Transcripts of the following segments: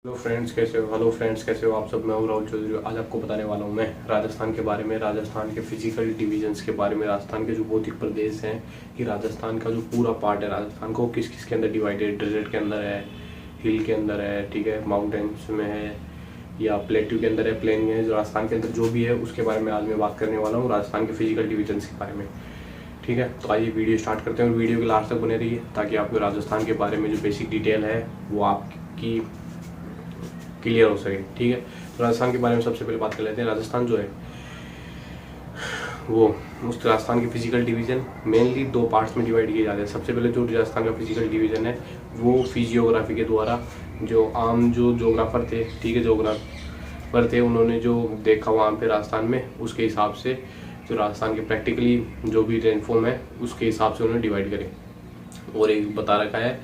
Hello friends कैसे हो आप सब। मैं हूं राहुल चौधरी। आज आपको बताने वाला हूं मैं राजस्थान के बारे में, राजस्थान के फिजिकल डिवीजन्स के बारे में, राजस्थान के जो भौतिक प्रदेश हैं कि राजस्थान का जो पूरा पार्ट है राजस्थान को किस किस के अंदर डिवाइडेड, डेजर्ट के अंदर है, हिल के अंदर है, ठीक है, माउंटेन्स में है या प्लेट्यू के अंदर है, प्लेन में है, जो राजस्थान के अंदर जो भी है उसके बारे में आज मैं बात करने वाला हूँ, राजस्थान के फिजिकल डिवीजन्स के बारे में। ठीक है, तो आइए वीडियो स्टार्ट करते हैं और वीडियो के लास्ट तक बने रहिए ताकि आपको राजस्थान के बारे में जो बेसिक डिटेल है वो आपकी क्लियर हो सके। ठीक है, तो राजस्थान के बारे में सबसे पहले बात कर लेते हैं। राजस्थान जो है वो उस राजस्थान के फिजिकल डिवीजन मेनली दो पार्ट्स में डिवाइड किए जाते हैं। सबसे पहले जो राजस्थान का फिजिकल डिवीजन है वो फिजियोग्राफी के द्वारा जो आम जो जोग्राफर थे, ठीक है, जोग्राफर थे, उन्होंने जो देखा वहाँ पे राजस्थान में उसके हिसाब से जो राजस्थान के प्रैक्टिकली जो भी रेनफॉर्म है उसके हिसाब से उन्होंने डिवाइड करे। और एक बता रखा है,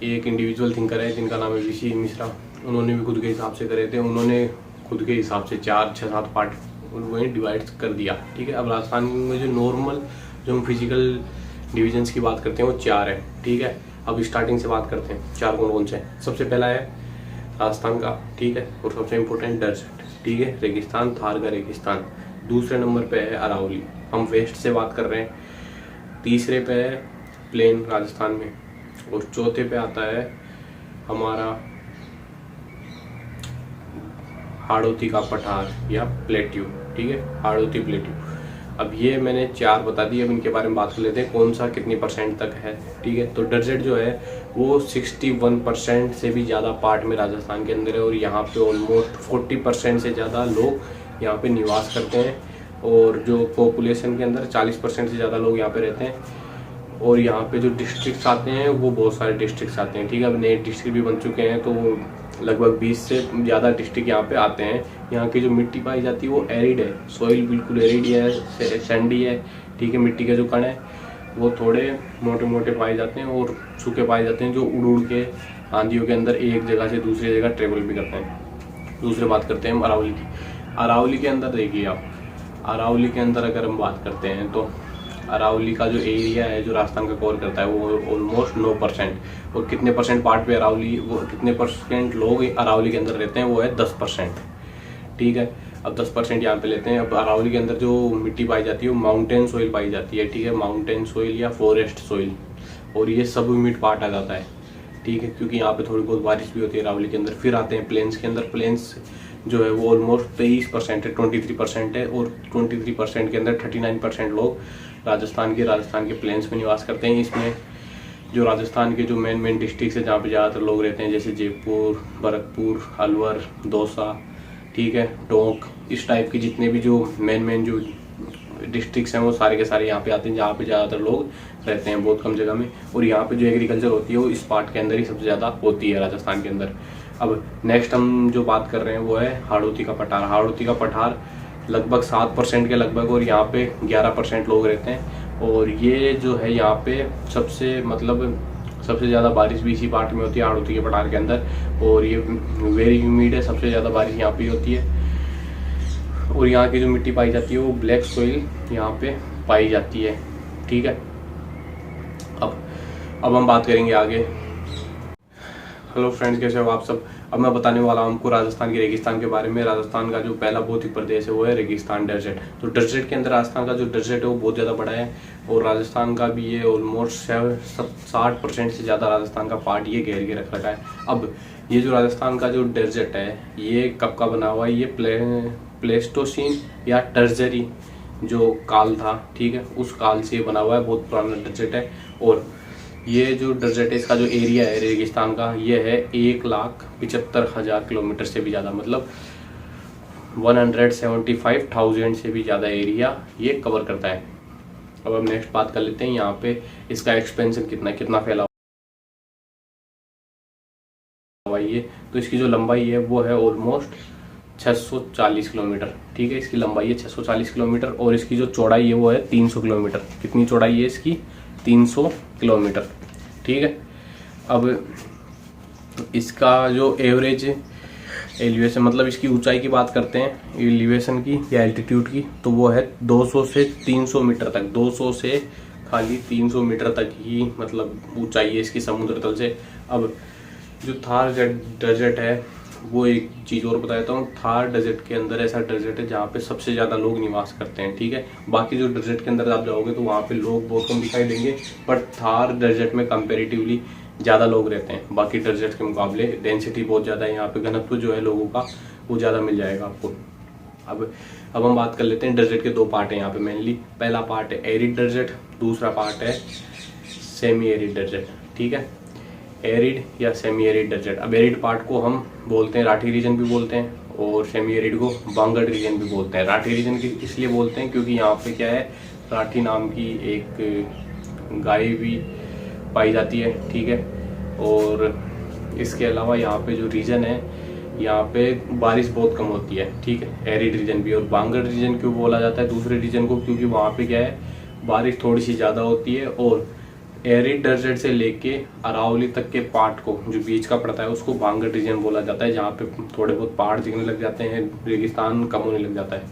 एक इंडिविजुअल थिंकर है जिनका नाम है वीसी मिश्रा, उन्होंने भी खुद के हिसाब से करे थे। उन्होंने खुद के हिसाब से 4-6-7 पार्ट वहीं डिवाइड कर दिया। ठीक है, अब राजस्थान में जो नॉर्मल जो हम फिजिकल डिविजन्स की बात करते हैं वो 4 है। ठीक है, अब स्टार्टिंग से बात करते हैं 4 कौन कौन से हैं। सबसे पहला है राजस्थान का, ठीक है, और सबसे इम्पोर्टेंट डेजर्ट, ठीक है, रेगिस्तान, थार का रेगिस्तान। दूसरे नंबर पे है अरावली, हम वेस्ट से बात कर रहे हैं। तीसरे पे है प्लेन राजस्थान में, और चौथे पे आता है हमारा हाड़ौती का पठार या प्लेट्यू, ठीक है, हाड़ौती प्लेट्यू। अब ये मैंने 4 बता दिए, अब इनके बारे में बात कर लेते हैं कौन सा कितनी % तक है। ठीक है, तो डेजर्ट जो है वो 61% से भी ज़्यादा पार्ट में राजस्थान के अंदर है, और यहाँ पे ऑलमोस्ट 40% से ज़्यादा लोग यहाँ पे निवास करते हैं, और जो पॉपुलेशन के अंदर 40% से ज़्यादा लोग यहाँ पे रहते हैं। और यहाँ पे जो डिस्ट्रिक्ट्स आते हैं वो बहुत सारे डिस्ट्रिक्ट्स आते हैं। ठीक है, अब नए डिस्ट्रिक्ट भी बन चुके हैं, तो लगभग 20 से ज़्यादा डिस्ट्रिक्ट यहाँ पे आते हैं। यहाँ की जो मिट्टी पाई जाती है वो एरिड है, सॉइल बिल्कुल एरिड है, सैंडी है। ठीक है, मिट्टी के जो कण है वो थोड़े मोटे मोटे पाए जाते हैं और सूखे पाए जाते हैं, जो उड़ उड़ के आंधियों के अंदर एक जगह से दूसरी जगह ट्रेवल भी करते हैं। दूसरी बात करते हैं हम अरावली की। अरावली के अंदर देखिए आप, अरावली के अंदर अगर हम बात करते हैं तो अरावली का जो एरिया है जो राजस्थान का कवर करता है वो ऑलमोस्ट 9%। और कितने % पार्ट पे अरावली, वो कितने % लोग अरावली के अंदर रहते हैं वो है 10%। ठीक है, अब 10% यहाँ पे लेते हैं। अब अरावली के अंदर जो मिट्टी पाई जाती है वो माउंटेन सोइल पाई जाती है। ठीक है, माउंटेन सोइल या फॉरेस्ट सोइल, और ये सब ह्यूमिड पार्ट आ जाता है। ठीक है, क्योंकि यहाँ पे थोड़ी बहुत बारिश भी होती है अरावली के अंदर। फिर आते हैं प्लेन्स के अंदर। प्लेन्स जो है वो ऑलमोस्ट 23% है, 23% है, और 23% के अंदर 39% लोग राजस्थान के प्लेन्स में निवास करते हैं। इसमें जो राजस्थान के जो मेन डिस्ट्रिक्ट है जहाँ पे ज़्यादातर लोग रहते हैं, जैसे जयपुर, भरतपुर, अलवर, दौसा, ठीक है, टोंक, इस टाइप के जितने भी जो मेन जो डिस्ट्रिक्ट्स हैं वो सारे के सारे यहाँ पे आते हैं, जहाँ पे ज़्यादातर लोग रहते हैं, बहुत कम जगह में। और यहाँ पे जो एग्रीकल्चर होती है वो इस पार्ट के अंदर ही सबसे ज़्यादा होती है राजस्थान के अंदर। अब नेक्स्ट हम जो बात कर रहे हैं वो है हाड़ौती का पठार। हाड़ौती का पठार लगभग 7% के लगभग, और यहाँ पे 11% लोग रहते हैं। और ये जो है यहाँ पे सबसे ज़्यादा बारिश भी इसी पार्ट में होती है, हाड़ौती के पठार के अंदर। और ये वेरी ह्यूमिड है, सबसे ज़्यादा बारिश यहाँ पे होती है। और यहाँ की जो मिट्टी पाई जाती है वो ब्लैक सॉइल यहाँ पे पाई जाती है। ठीक है, अब हम बात करेंगे आगे। हेलो फ्रेंड्स, कैसे हो आप सब। अब मैं बताने वाला हूँ आपको राजस्थान के रेगिस्तान के बारे में। राजस्थान का जो पहला भौतिक प्रदेश है वो है रेगिस्तान डेजर्ट। तो डेजर्ट के अंदर राजस्थान का जो डेजर्ट है वो बहुत ज़्यादा बड़ा है, और राजस्थान का भी ये ऑलमोस्ट 60% से ज़्यादा राजस्थान का पार्ट ये घेर के रख रखा है। अब ये जो राजस्थान का जो डेजर्ट है ये कब का बना हुआ है, ये प्लेस्टोसीन या टर्जरी जो काल था, ठीक है, उस काल से बना हुआ है, बहुत पुराना डेजर्ट है। और ये जो डेजर्ट है इसका जो एरिया है रेगिस्तान का ये है 1,75,000 किलोमीटर से भी ज़्यादा, मतलब 175,000 से भी ज़्यादा एरिया ये कवर करता है। अब हम नेक्स्ट बात कर लेते हैं यहाँ पे इसका एक्सपेंशन कितना फैला हुआ है। ये तो इसकी जो लंबाई है वो है ऑलमोस्ट 640 किलोमीटर। ठीक है, इसकी लंबाई है 640 किलोमीटर, और इसकी जो चौड़ाई है वो है 300 किलोमीटर। कितनी चौड़ाई है इसकी? 300 किलोमीटर। ठीक है, अब इसका जो एवरेज एलिवेशन, मतलब इसकी ऊंचाई की बात करते हैं एलिवेशन की या एल्टीट्यूड की, तो वो है 200 से 300 मीटर तक। 200 से खाली 300 मीटर तक ही मतलब ऊंचाई है इसकी समुद्र तल से। अब जो थार डेजर्ट है वो एक चीज़ और बता देता हूँ। थार डेजर्ट के अंदर ऐसा डेजर्ट है जहाँ पे सबसे ज़्यादा लोग निवास करते हैं, ठीक है। बाकी जो डेजर्ट के अंदर आप जाओगे तो वहाँ पे लोग बहुत कम दिखाई देंगे, बट थार डेजर्ट में कंपेरेटिवली ज़्यादा लोग रहते हैं बाकी डेजर्ट के मुकाबले। डेंसिटी बहुत ज़्यादा है यहाँ पे, घनत्व जो है लोगों का वो ज़्यादा मिल जाएगा आपको। अब हम बात कर लेते हैं डेजर्ट के दो पार्ट हैं यहाँ पे मेनली। पहला पार्ट है एरिड डेजर्ट, दूसरा पार्ट है सेमी एरिड डेजर्ट, ठीक है। एरिड या सेमी एरिड डेजर्ट। अब एरिड पार्ट को हम बोलते हैं राठी रीजन भी बोलते हैं और सेमी एरिड को बांगड़ रीजन भी बोलते हैं। राठी रीजन की इसलिए बोलते हैं क्योंकि यहाँ पे क्या है, राठी नाम की एक गाय भी पाई जाती है, ठीक है। और इसके अलावा यहाँ पे जो रीजन है यहाँ पे बारिश बहुत कम होती है, ठीक है। एरिड रीजन भी। और बांगड़ रीजन क्यों बोला जाता है दूसरे रीजन को, क्योंकि वहाँ पे क्या है, बारिश थोड़ी सी ज़्यादा होती है। और एरिड डेजर्ट से लेके अरावली तक के पार्ट को जो बीच का पड़ता है उसको बांगड़ रीजन बोला जाता है, जहाँ पे थोड़े बहुत पहाड़ दिखने लग जाते हैं, रेगिस्तान कम होने लग जाता है।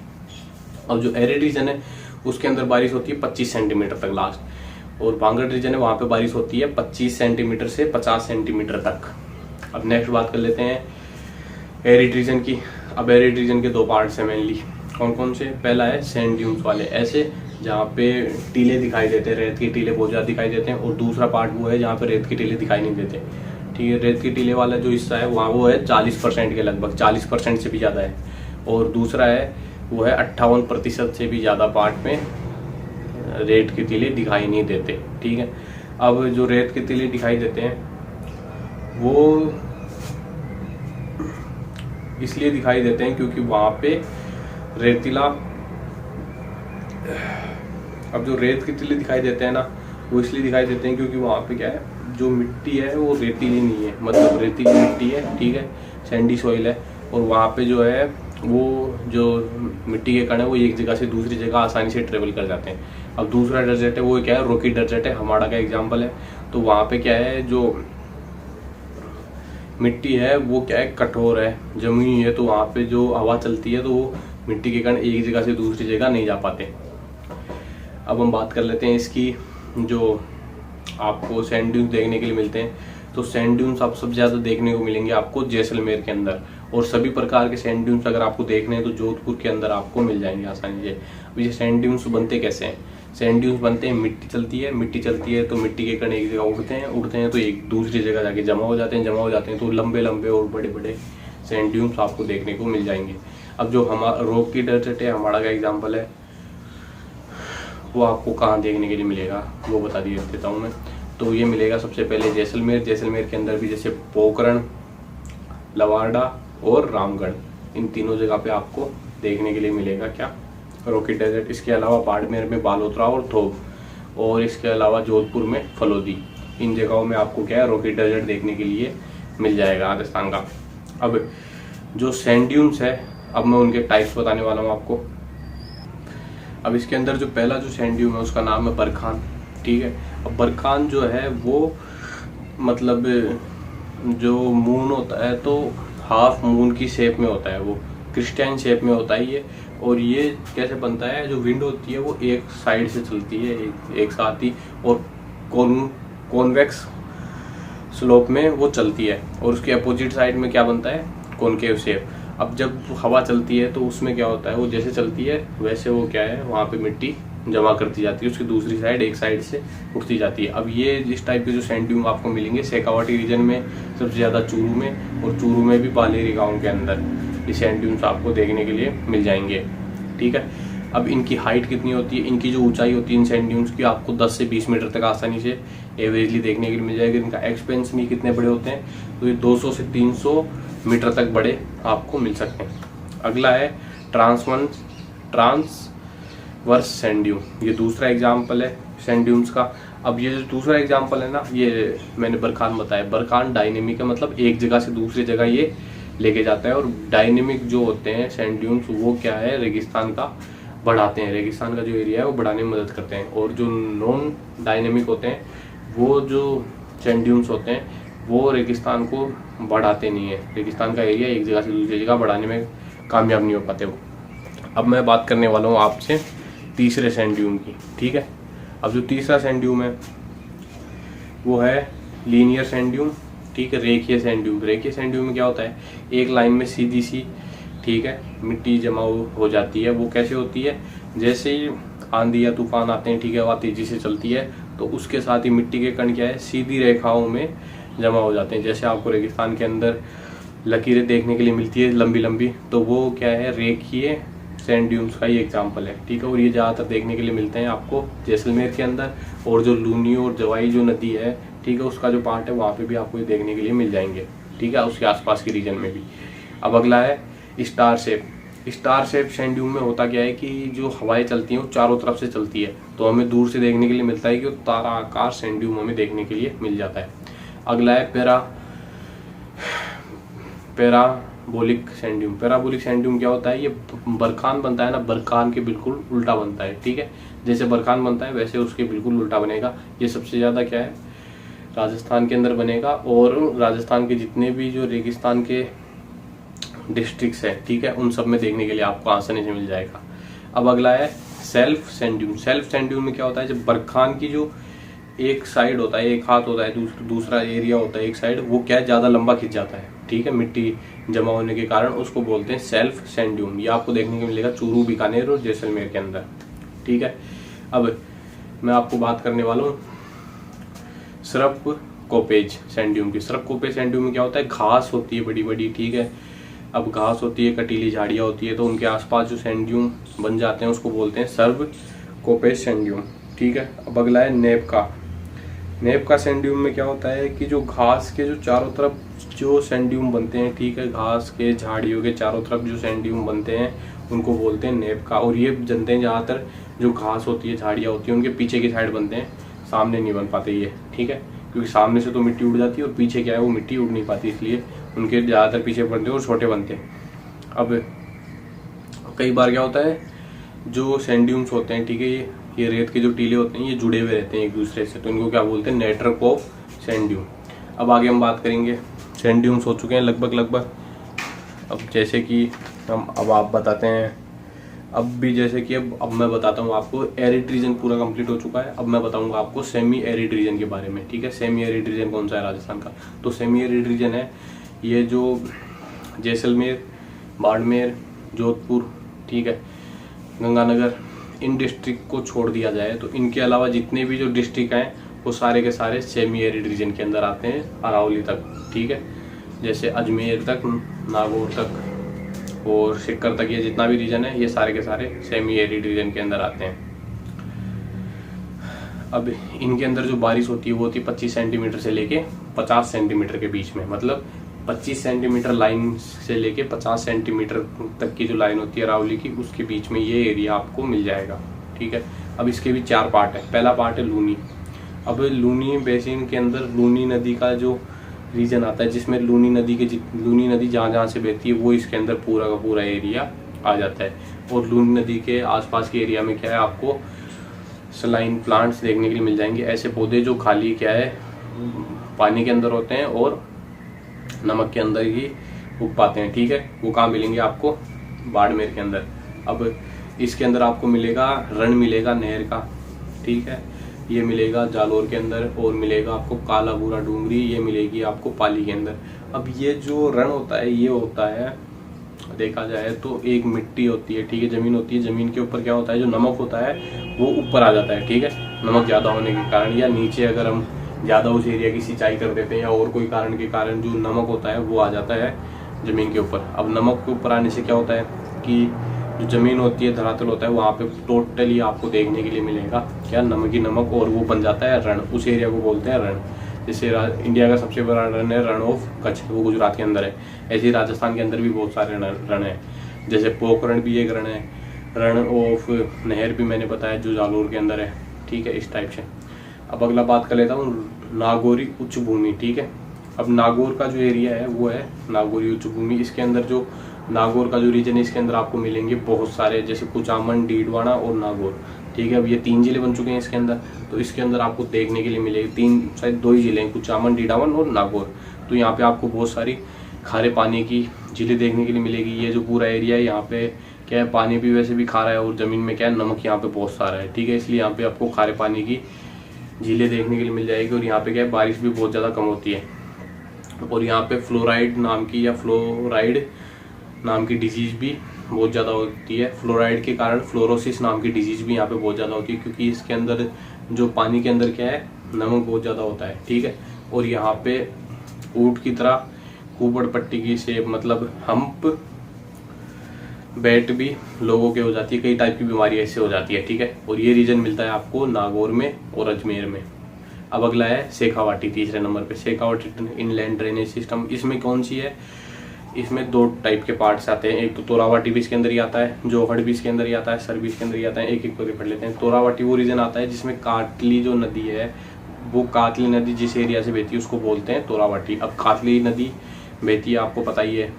अब जो एरिड रीजन है उसके अंदर बारिश होती है 25 सेंटीमीटर तक लास्ट, और बांगड़ रीजन है वहाँ पे बारिश होती है 25 सेंटीमीटर से 50 सेंटीमीटर तक। अब नेक्स्ट बात कर लेते हैं एरिड रीजन की। अब एरिड रीजन के दो पार्ट्स हैं मेनली, कौन कौन से। पहला है सैंड ड्यून्स वाले, ऐसे जहाँ पे टीले दिखाई देते हैं, रेत के टीले बहुत ज़्यादा दिखाई देते हैं। और दूसरा पार्ट वो है जहाँ पे रेत के टीले दिखाई नहीं देते, ठीक है। रेत के टीले वाला जो हिस्सा है वहाँ वो है 40% के लगभग, 40% से भी ज़्यादा है। और दूसरा है वो है 58% से भी ज़्यादा पार्ट में रेत के टीले दिखाई नहीं देते, ठीक है। अब जो रेत के टीले दिखाई देते हैं वो इसलिए दिखाई देते हैं क्योंकि वहाँ पे रेतीला, अब जो रेत के टीले दिखाई देते हैं ना वो इसलिए दिखाई देते हैं क्योंकि वहाँ पे क्या है, जो मिट्टी है वो रेतीली नहीं है, मतलब रेतीली मिट्टी है, ठीक है, सैंडी सॉइल है। और वहाँ पे जो है वो जो मिट्टी के कण है वो एक जगह से दूसरी जगह आसानी से ट्रेवल कर जाते हैं। अब दूसरा डेजर्ट है वो क्या है, रॉकी डेजर्ट है, हमारा का एग्जाम्पल है। तो वहाँ पे क्या है, जो मिट्टी है वो क्या है, कठोर है, जमी हुई है। तो वहाँ पे जो हवा चलती है तो वो मिट्टी के कण एक जगह से दूसरी जगह नहीं जा पाते। अब हम बात कर लेते हैं इसकी, जो आपको सैंड ड्यून्स देखने के लिए मिलते हैं। तो सैंड ड्यून्स आप सबसे ज़्यादा देखने को मिलेंगे आपको जैसलमेर के अंदर, और सभी प्रकार के सैंड ड्यून्स अगर आपको देखने हैं तो जोधपुर के अंदर आपको मिल जाएंगे आसानी से। अब ये सैंड ड्यून्स बनते कैसे हैं, सैंड ड्यून्स बनते हैं, मिट्टी चलती है तो मिट्टी के कण एक जगह उड़ते हैं तो एक दूसरी जगह जाके जमा हो जाते हैं तो लंबे लंबे और बड़े बड़े सैंड ड्यून्स आपको देखने को मिल जाएंगे। अब जो हमारा रॉकी डेजर्ट है, हमारा का एग्जाम्पल है, वो आपको कहाँ देखने के लिए मिलेगा वो बता देता हूँ मैं। तो ये मिलेगा सबसे पहले जैसलमेर के अंदर भी, जैसे पोखरण, लवाड़ा और रामगढ़, इन तीनों जगह पे आपको देखने के लिए मिलेगा क्या, रॉकी डेजर्ट। इसके अलावा बाड़मेर में बालोतरा और थोक, और इसके अलावा जोधपुर में फलोदी, इन जगहों में आपको क्या है, रॉकी डेजर्ट देखने के लिए मिल जाएगा राजस्थान का। अब जो सैंड ड्यून्स है, अब मैं उनके टाइप्स बताने वाला हूँ आपको। अब इसके अंदर जो पहला जो सैंड ड्यून है उसका नाम है बरखान, ठीक है। अब बरखान जो है वो मतलब जो मून होता है तो हाफ मून की शेप में होता है, वो क्रिस्टल शेप में होता है ये। और ये कैसे बनता है, जो विंड होती है वो एक साइड से चलती है एक साथ ही, और कॉन्वेक्स स्लोप में वो चलती है, और उसके अपोजिट साइड में क्या बनता है, कॉनकेव शेप। अब जब हवा चलती है तो उसमें क्या होता है, वो जैसे चलती है वैसे वो क्या है, वहाँ पे मिट्टी जमा करती जाती है, उसकी दूसरी साइड एक साइड से उठती जाती है। अब ये इस टाइप के जो सैंड ड्यून आपको मिलेंगे शेखावाटी रीजन में सबसे ज़्यादा चूरू में, और चूरू में भी पालेरी गाँव के अंदर ये सैंड ड्यून्स आपको देखने के लिए मिल जाएंगे, ठीक है। अब इनकी हाइट कितनी होती है, इनकी जो ऊंचाई होती है इन सैंड ड्यून्स की, आपको 10 से 20 मीटर तक आसानी से एवरेजली देखने के लिए मिल जाएगी। इनका एक्सपेंस भी कितने बड़े होते हैं, तो ये 200 से 300 मीटर तक बड़े आपको मिल सकते हैं। अगला है ट्रांसवर्स सैंड ड्यून, ये दूसरा एग्जाम्पल है सैंड ड्यून्स का। अब ये जो दूसरा एग्जाम्पल है ना, ये मैंने बरखान बताया, बरखान डायनेमिक है, मतलब एक जगह से दूसरी जगह ये लेके जाता है। और डायनेमिक जो होते हैं सैंड ड्यून्स वो क्या है, रेगिस्तान का बढ़ाते हैं, रेगिस्तान का जो एरिया है वो बढ़ाने में मदद करते हैं। और जो नॉन डायनेमिक होते हैं वो जो सैंड ड्यून्स होते हैं वो रेगिस्तान को बढ़ाते नहीं है, रेगिस्तान का एरिया एक जगह से दूसरी जगह बढ़ाने में कामयाब नहीं हो पाते वो। अब मैं बात करने वाला हूँ आपसे तीसरे सैंड ड्यून की, ठीक है। अब जो तीसरा सैंड ड्यून है वो है लीनियर सैंड ड्यून, ठीक है। रेखीय सैंड ड्यून, रेखीय सैंड ड्यून में क्या होता है, एक लाइन में सीधी सी, ठीक है, मिट्टी जमा हो जाती है। वो कैसे होती है, जैसे ही आंधी या तूफान आते हैं, ठीक है, वह तेजी से चलती है, तो उसके साथ ही मिट्टी के कण क्या है, सीधी रेखाओं में जमा हो जाते हैं। जैसे आपको रेगिस्तान के अंदर लकीरें देखने के लिए मिलती है लंबी लंबी, तो वो क्या है, रेखीय सैंड ड्यून्स का ही एग्जाम्पल है, ठीक है। और ये ज़्यादातर देखने के लिए मिलते हैं आपको जैसलमेर के अंदर, और जो लूनी और जवाई जो नदी है, ठीक है, उसका जो पार्ट है वहाँ पे भी आपको ये देखने के लिए मिल जाएंगे, ठीक है, उसके आसपास के रीजन में भी। अब अगला है star shape. Star shape sand dune में होता क्या है कि जो हवाएं चलती हैं वो चारों तरफ से चलती है, तो हमें दूर से देखने के लिए मिलता है कि वो तारा आकार सैंड ड्यून हमें देखने के लिए मिल जाता है। अगला है parabolic sand dune. Parabolic sand dune क्या होता है, ये बरखान बनता है ना, बरखान के बिल्कुल उल्टा बनता है, ठीक है। जैसे बरखान बनता है वैसे उसके बिल्कुल उल्टा बनेगा। ये सबसे ज़्यादा क्या है, राजस्थान के अंदर बनेगा, और राजस्थान के जितने भी जो रेगिस्तान के डिस्ट्रिक्ट्स है, ठीक है, उन सब में देखने के लिए आपको आसानी से मिल जाएगा। अब अगला है self sand dune. Self sand dune में क्या होता है, जब बरखान की जो एक साइड होता है, एक हाथ होता है, दूसरा एरिया होता है एक साइड, वो क्या है, ज़्यादा लंबा खिंच जाता है, ठीक है, मिट्टी जमा होने के कारण, उसको बोलते हैं सेल्फ सैंड ड्यून। ये आपको देखने को मिलेगा चूरू, बीकानेर और जैसलमेर के अंदर, ठीक है। अब मैं आपको बात करने वाला हूँ सरप कोपेज सैंड ड्यून की। सरप कोपेज सैंड ड्यून में क्या होता है, घास होती है बड़ी बड़ी, ठीक है। अब घास होती है, कटीली झाड़ियाँ होती है, तो उनके आसपास जो सैंड ड्यून बन जाते हैं उसको बोलते हैं सर्व कोपेज सैंड ड्यून, ठीक है। अब अगला है नेपका। नेपका सैंड ड्यून में क्या होता है कि जो घास के जो चारों तरफ जो सैंड ड्यून बनते हैं, ठीक है, घास के झाड़ियों के चारों तरफ जो सैंड ड्यून बनते हैं उनको बोलते हैं नेपका। और ये जनते हैं ज़्यादातर जो घास होती है, झाड़ियाँ होती है, उनके पीछे की साइड बनते हैं, सामने नहीं बन पाते ये, ठीक है, क्योंकि सामने से तो मिट्टी उड़ जाती है और पीछे क्या है वो मिट्टी उड़ नहीं पाती, इसलिए उनके ज़्यादातर पीछे बनते हैं और छोटे बनते हैं। अब कई बार क्या होता है, जो सैंड ड्यून्स होते हैं, ठीक है, ये रेत के जो टीले होते हैं ये जुड़े हुए रहते हैं एक दूसरे से, तो इनको क्या बोलते हैं, नेटवर्क ऑफ सैंड ड्यून। अब आगे हम बात करेंगे, सैंड ड्यून्स हो चुके हैं लगभग। अब जैसे कि अब आप बताते हैं, अब भी जैसे कि अब मैं बताता हूँ आपको, एरिड रीजन पूरा कंप्लीट हो चुका है। अब मैं बताऊंगा आपको सेमी एरिड रीजन के बारे में, ठीक है। सेमी एरिड रीजन कौन सा है राजस्थान का, तो सेमी एरिड रीजन है ये जो जैसलमेर, बाड़मेर, जोधपुर, ठीक है, गंगानगर, इन डिस्ट्रिक्ट को छोड़ दिया जाए तो इनके अलावा जितने भी जो डिस्ट्रिक्ट हैं वो सारे के सारे सेमी एरिड रीजन के अंदर आते हैं, अरावली तक, ठीक है, जैसे अजमेर तक, नागौर तक और सिक्कर तक, ये जितना भी रीजन है ये सारे के सारे सेमी एरिड रीजन के अंदर आते हैं। अब इनके अंदर जो बारिश होती है वो होती है 25 सेंटीमीटर से लेके 50 सेंटीमीटर के बीच में, मतलब 25 सेंटीमीटर लाइन से लेके 50 सेंटीमीटर तक की जो लाइन होती है अरावली की, उसके बीच में ये एरिया आपको मिल जाएगा, ठीक है। अब इसके भी 4 पार्ट है। पहला पार्ट है लूनी। अब लूनी बेसिन के अंदर लूनी नदी का जो रीजन आता है, जिसमें लूनी नदी जहाँ जहाँ से बहती है वो इसके अंदर पूरा का पूरा एरिया आ जाता है। और लूनी नदी के आसपास के एरिया में क्या है, आपको सलाइन प्लांट्स देखने के लिए मिल जाएंगे, ऐसे पौधे जो खाली क्या है पानी के अंदर होते हैं और नमक के अंदर ही उग पाते हैं, ठीक है। वो कहाँ मिलेंगे आपको, बाड़मेर के अंदर। अब इसके अंदर आपको मिलेगा रण, मिलेगा नहर का, ठीक है, ये मिलेगा जालोर के अंदर, और मिलेगा आपको काला भूरा डूंगरी, ये मिलेगी आपको पाली के अंदर। अब ये जो रण होता है ये होता है, देखा जाए तो एक मिट्टी होती है, ठीक है, जमीन होती है, जमीन के ऊपर क्या होता है, जो नमक होता है वो ऊपर आ जाता है, ठीक है, नमक ज़्यादा होने के कारण, या नीचे अगर हम ज़्यादा उस एरिया की सिंचाई कर देते हैं या और कोई कारण के कारण जो नमक होता है वो आ जाता है ज़मीन के ऊपर। अब नमक के ऊपर आने से क्या होता है कि जो ज़मीन होती है, धरातल होता है, वहाँ पे टोटली आपको देखने के लिए मिलेगा क्या, नमक ही नमक, और वो बन जाता है रण। उस एरिया को बोलते हैं रण। जैसे इंडिया का सबसे बड़ा रण है रण ऑफ कच्छ, वो गुजरात के अंदर है। ऐसे ही राजस्थान के अंदर भी बहुत सारे रण हैं, जैसे पोखरण भी एक रण है, रण ऑफ नहर भी मैंने बताया जो जालोर के अंदर है, ठीक है, इस टाइप से। अब अगला बात कर लेता हूँ नागौरी उच्च भूमि, ठीक है। अब नागौर का जो एरिया है वो है नागौरी उच्च भूमि। इसके अंदर जो नागौर का जो रीजन है इसके अंदर आपको मिलेंगे बहुत सारे, जैसे कुचामन, डीडवाना और नागौर, ठीक है। अब ये 3 जिले बन चुके हैं इसके अंदर, तो इसके अंदर आपको देखने के लिए मिलेगी 2 ही जिले हैं, कुचामन, डीडावन और नागौर। तो यहाँ पे आपको बहुत सारी खारे पानी की झीलें देखने के लिए मिलेगी। ये जो पूरा एरिया है यहाँ पे क्या है, पानी भी वैसे भी खारा है और ज़मीन में क्या है, नमक यहाँ पे बहुत सारा है, ठीक है, इसलिए यहाँ पे आपको खारे पानी की झीलें देखने के लिए मिल जाएगी। और यहाँ पे क्या है, बारिश भी बहुत ज़्यादा कम होती है। और यहाँ पे फ्लोराइड नाम की या फ्लोराइड नाम की डिजीज़ भी बहुत ज़्यादा होती है। फ्लोराइड के कारण फ्लोरोसिस नाम की डिजीज़ भी यहाँ पे बहुत ज़्यादा होती है, क्योंकि इसके अंदर जो पानी के अंदर क्या है, नमक बहुत ज़्यादा होता है, ठीक है। और यहाँ पे ऊँट की तरह कुबड़ पट्टी की शेप, मतलब हम्प बैट भी लोगों के हो जाती है, कई टाइप की बीमारी ऐसे हो जाती है, ठीक है। और ये रीजन मिलता है आपको नागौर में और अजमेर में। अब अगला है शेखावाटी, तीसरे नंबर पे शेखावाटी इनलैंड ड्रेनेज सिस्टम। इसमें कौन सी है, इसमें दो टाइप के पार्ट्स आते हैं, एक तो तोरावाटी भी इसके अंदर ही आता है, जोहड़ भी इसके अंदर ही आता है, सर भी इसके अंदर ही आता है। एक एक करके पढ़ लेते हैं। तोरावाटी वो रीजन आता है जिसमें कातली जो नदी है, वो कातली नदी जिस एरिया से बहती है उसको बोलते हैं तोरावाटी। अब कातली नदी बहती है, आपको पता ही है,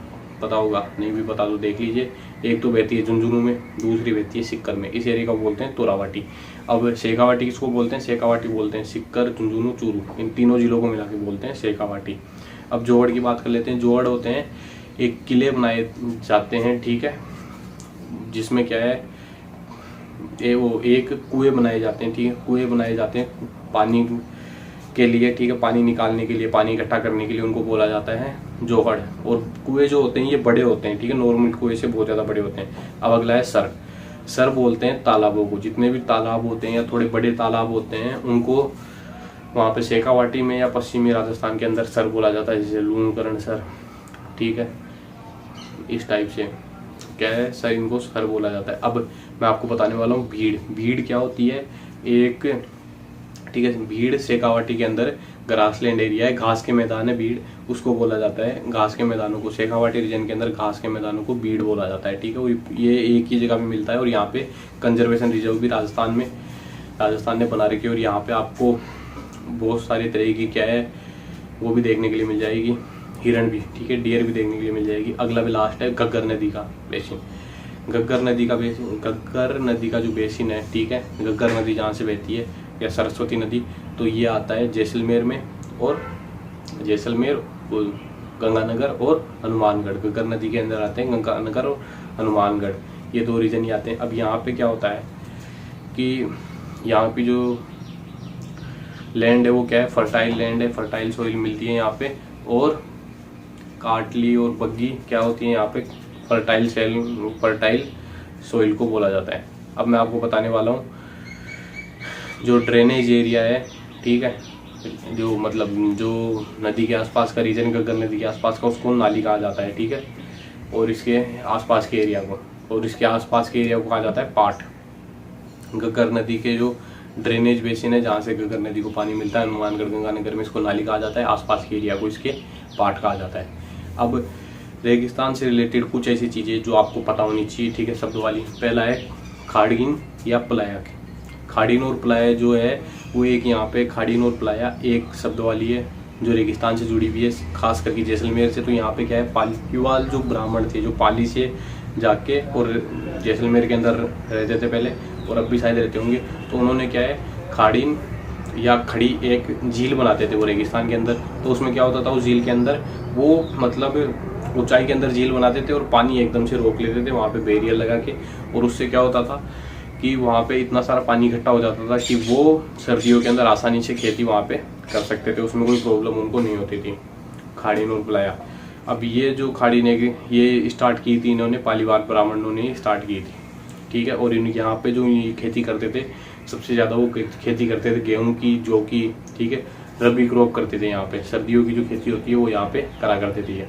पता होगा, नहीं भी पता तो देख लीजिए। एक तो बहती है झुंझुनू में, दूसरी बहती है सिक्कर में, इस एरिया को बोलते हैं तोरावाटी। अब शेखावाटी किसको बोलते हैं, शेखावाटी बोलते हैं सिक्कर, झुंझुनू, चूरू, इन तीनों जिलों को मिला के बोलते हैं शेखावाटी। अब जोहड़ की बात कर लेते हैं। जोहड़ होते हैं एक किले बनाए जाते हैं, ठीक है, जिसमें क्या है, वो एक कुएं बनाए जाते हैं, ठीक है, कुएं बनाए जाते हैं पानी के लिए, ठीक है, पानी निकालने के लिए, पानी इकट्ठा करने के लिए, उनको बोला जाता है जोहड़। और कुएं जो होते हैं ये बड़े होते हैं, ठीक है, नॉर्मल कुएं से बहुत ज़्यादा बड़े होते हैं। अब अगला है सर। सर बोलते हैं तालाबों को, जितने भी तालाब होते हैं या थोड़े बड़े तालाब होते हैं उनको वहाँ पे शेखावाटी में या पश्चिमी राजस्थान के अंदर सर बोला जाता है, जैसे लूणकरण सर, ठीक है, इस टाइप से क्या है सर, इनको सर बोला जाता है। अब मैं आपको बताने वाला हूँ भीड़। भीड़ क्या होती है, एक, ठीक है, भीड़ शेखावाटी के अंदर ग्रासलैंड एरिया है, घास के मैदान है भीड़, उसको बोला जाता है, घास के मैदानों को, शेखावाटी रीजन के अंदर घास के मैदानों को भीड़ बोला जाता है, ठीक है। ये एक ही जगह पे मिलता है। और यहाँ पे कंजर्वेशन रिजर्व भी राजस्थान ने बना रखी है। और यहाँ पे आपको बहुत सारी तरह की क्या है वो भी देखने के लिए मिल जाएगी, हिरण भी, ठीक है, डियर भी देखने के लिए मिल जाएगी। अगला भी लास्ट है घग्गर नदी का बेसिन। घग्गर नदी का जो बेसिन है, ठीक है, घग्गर नदी जहाँ से बहती है या सरस्वती नदी, तो ये आता है जैसलमेर में, और जैसलमेर, गंगानगर और हनुमानगढ़। घग्गर नदी के अंदर आते हैं गंगानगर और हनुमानगढ़, ये दो रीजन ही आते हैं। अब यहाँ पे क्या होता है कि यहाँ पे जो लैंड है वो क्या है, फर्टाइल लैंड है, फर्टाइल सॉइल मिलती है यहाँ पे। और काटली और बग्गी क्या होती है यहाँ पे, फर्टाइल सॉइल को बोला जाता है। अब मैं आपको बताने वाला हूँ जो ड्रेनेज एरिया है, ठीक है, जो मतलब जो नदी के आसपास का रीजन, घग्गर नदी के आसपास का, उसको नाली कहा जाता है, ठीक है। और इसके आसपास के एरिया को, कहा जाता है पाट। घग्गर नदी के जो ड्रेनेज बेसिन है जहाँ से घग्गर नदी को पानी मिलता है, हनुमानगढ़ गंगानगर में, इसको नाली कहा जाता है। आसपास के एरिया को इसके पाट कहा जाता है। अब रेगिस्तान से रिलेटेड कुछ ऐसी चीज़ें जो आपको पता होनी चाहिए, ठीक है, शब्द वाली। पहला है खाड़ीन या प्लाया। खाड़ीन और प्लाया जो है वो एक, यहाँ पे खाड़ीन और प्लाया एक शब्द वाली है जो रेगिस्तान से जुड़ी हुई है, खास करके जैसलमेर से। तो यहाँ पे क्या है, पालीवाल जो ब्राह्मण थे, जो पाली से जाके और जैसलमेर के अंदर रहते थे पहले, और अब भी शायद रहते होंगे, तो उन्होंने क्या है, खाड़ीन या खड़ी एक झील बनाते थे वो रेगिस्तान के अंदर। तो उसमें क्या होता था, उस झील के अंदर वो मतलब ऊंचाई के अंदर झील बनाते थे और पानी एकदम से रोक लेते थे वहाँ पे बैरियर लगा के। और उससे क्या होता था कि वहाँ पे इतना सारा पानी इकट्ठा हो जाता था कि वो सर्दियों के अंदर आसानी से खेती वहाँ पे कर सकते थे, उसमें कोई प्रॉब्लम उनको नहीं होती थी। खाड़ीन और प्लाया। अब ये जो खाड़ीन है ये स्टार्ट की थी इन्होंने, पालीवाल ब्राह्मणों ने स्टार्ट की थी, ठीक है। और इनके यहाँ पे जो ये खेती करते थे सबसे ज़्यादा वो खेती करते थे गेहूँ की, जौ की, ठीक है, रबी क्रॉप करते थे यहाँ पे। सर्दियों की जो खेती होती है वो यहाँ पे करा करते थे।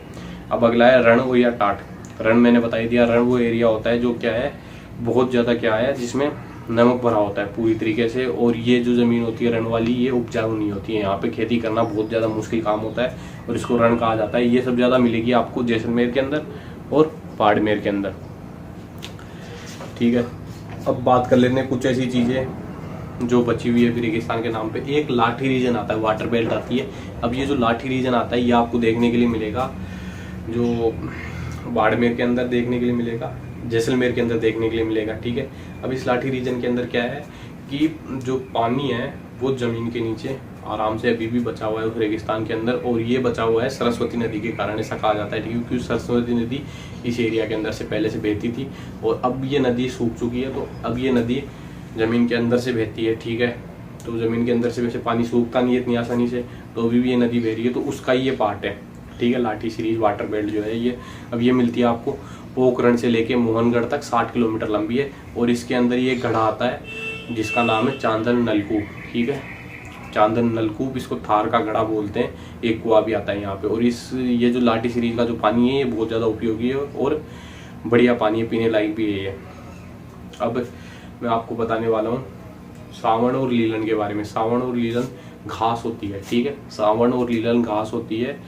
अब अगला है रण या टाट। रण मैंने बता ही दिया, रण वो एरिया होता है जो क्या है, बहुत ज़्यादा क्या है, जिसमें नमक भरा होता है पूरी तरीके से। और ये जो ज़मीन होती है रण वाली, ये उपजाऊ नहीं होती है, यहाँ पे खेती करना बहुत ज़्यादा मुश्किल काम होता है और इसको रण कहा जाता है। ये सब ज़्यादा मिलेगी आपको जैसलमेर के अंदर और बाड़मेर के अंदर, ठीक है। अब बात कर लेते हैं कुछ ऐसी चीज़ें जो बची हुई है रेगिस्तान के नाम पे। एक लाठी रीजन आता है, वाटर बेल्ट आती है। अब ये जो लाठी रीजन आता है ये आपको देखने के लिए मिलेगा, जो बाड़मेर के अंदर देखने के लिए मिलेगा, जैसलमेर के अंदर देखने के लिए मिलेगा, ठीक है। अब इस लाठी रीजन के अंदर क्या है कि जो पानी है वो ज़मीन के नीचे आराम से अभी भी बचा हुआ है उस रेगिस्तान के अंदर, और ये बचा हुआ है सरस्वती नदी के कारण, ऐसा कहा जाता है, क्योंकि सरस्वती नदी इस एरिया के अंदर से पहले से बहती थी और अब ये नदी सूख चुकी है। तो अब ये नदी ज़मीन के अंदर से बहती है, ठीक है। तो ज़मीन के अंदर से वैसे पानी सूखता नहीं है इतनी आसानी से, तो अभी भी ये नदी बह रही है, तो उसका ही ये पार्ट है, ठीक है। लाठी सीरीज वाटर बेल्ट जो है ये, अब ये मिलती है आपको पोखरण से लेके मोहनगढ़ तक 60 किलोमीटर लंबी है। और इसके अंदर ये गढ़ा आता है जिसका नाम है चांदन नलकूप, ठीक है। चांदन नलकूप, इसको थार का गढ़ा बोलते हैं। एक कुआं भी आता है यहाँ पे। और ये जो लाठी सीरीज का जो पानी है ये बहुत ज़्यादा उपयोगी है और बढ़िया पानी है, पीने लायक भी है। अब मैं आपको बताने वाला हूँ सावण और लीलन के बारे में। सावण और लीलन घास होती है, ठीक है। सावण और लीलन घास होती है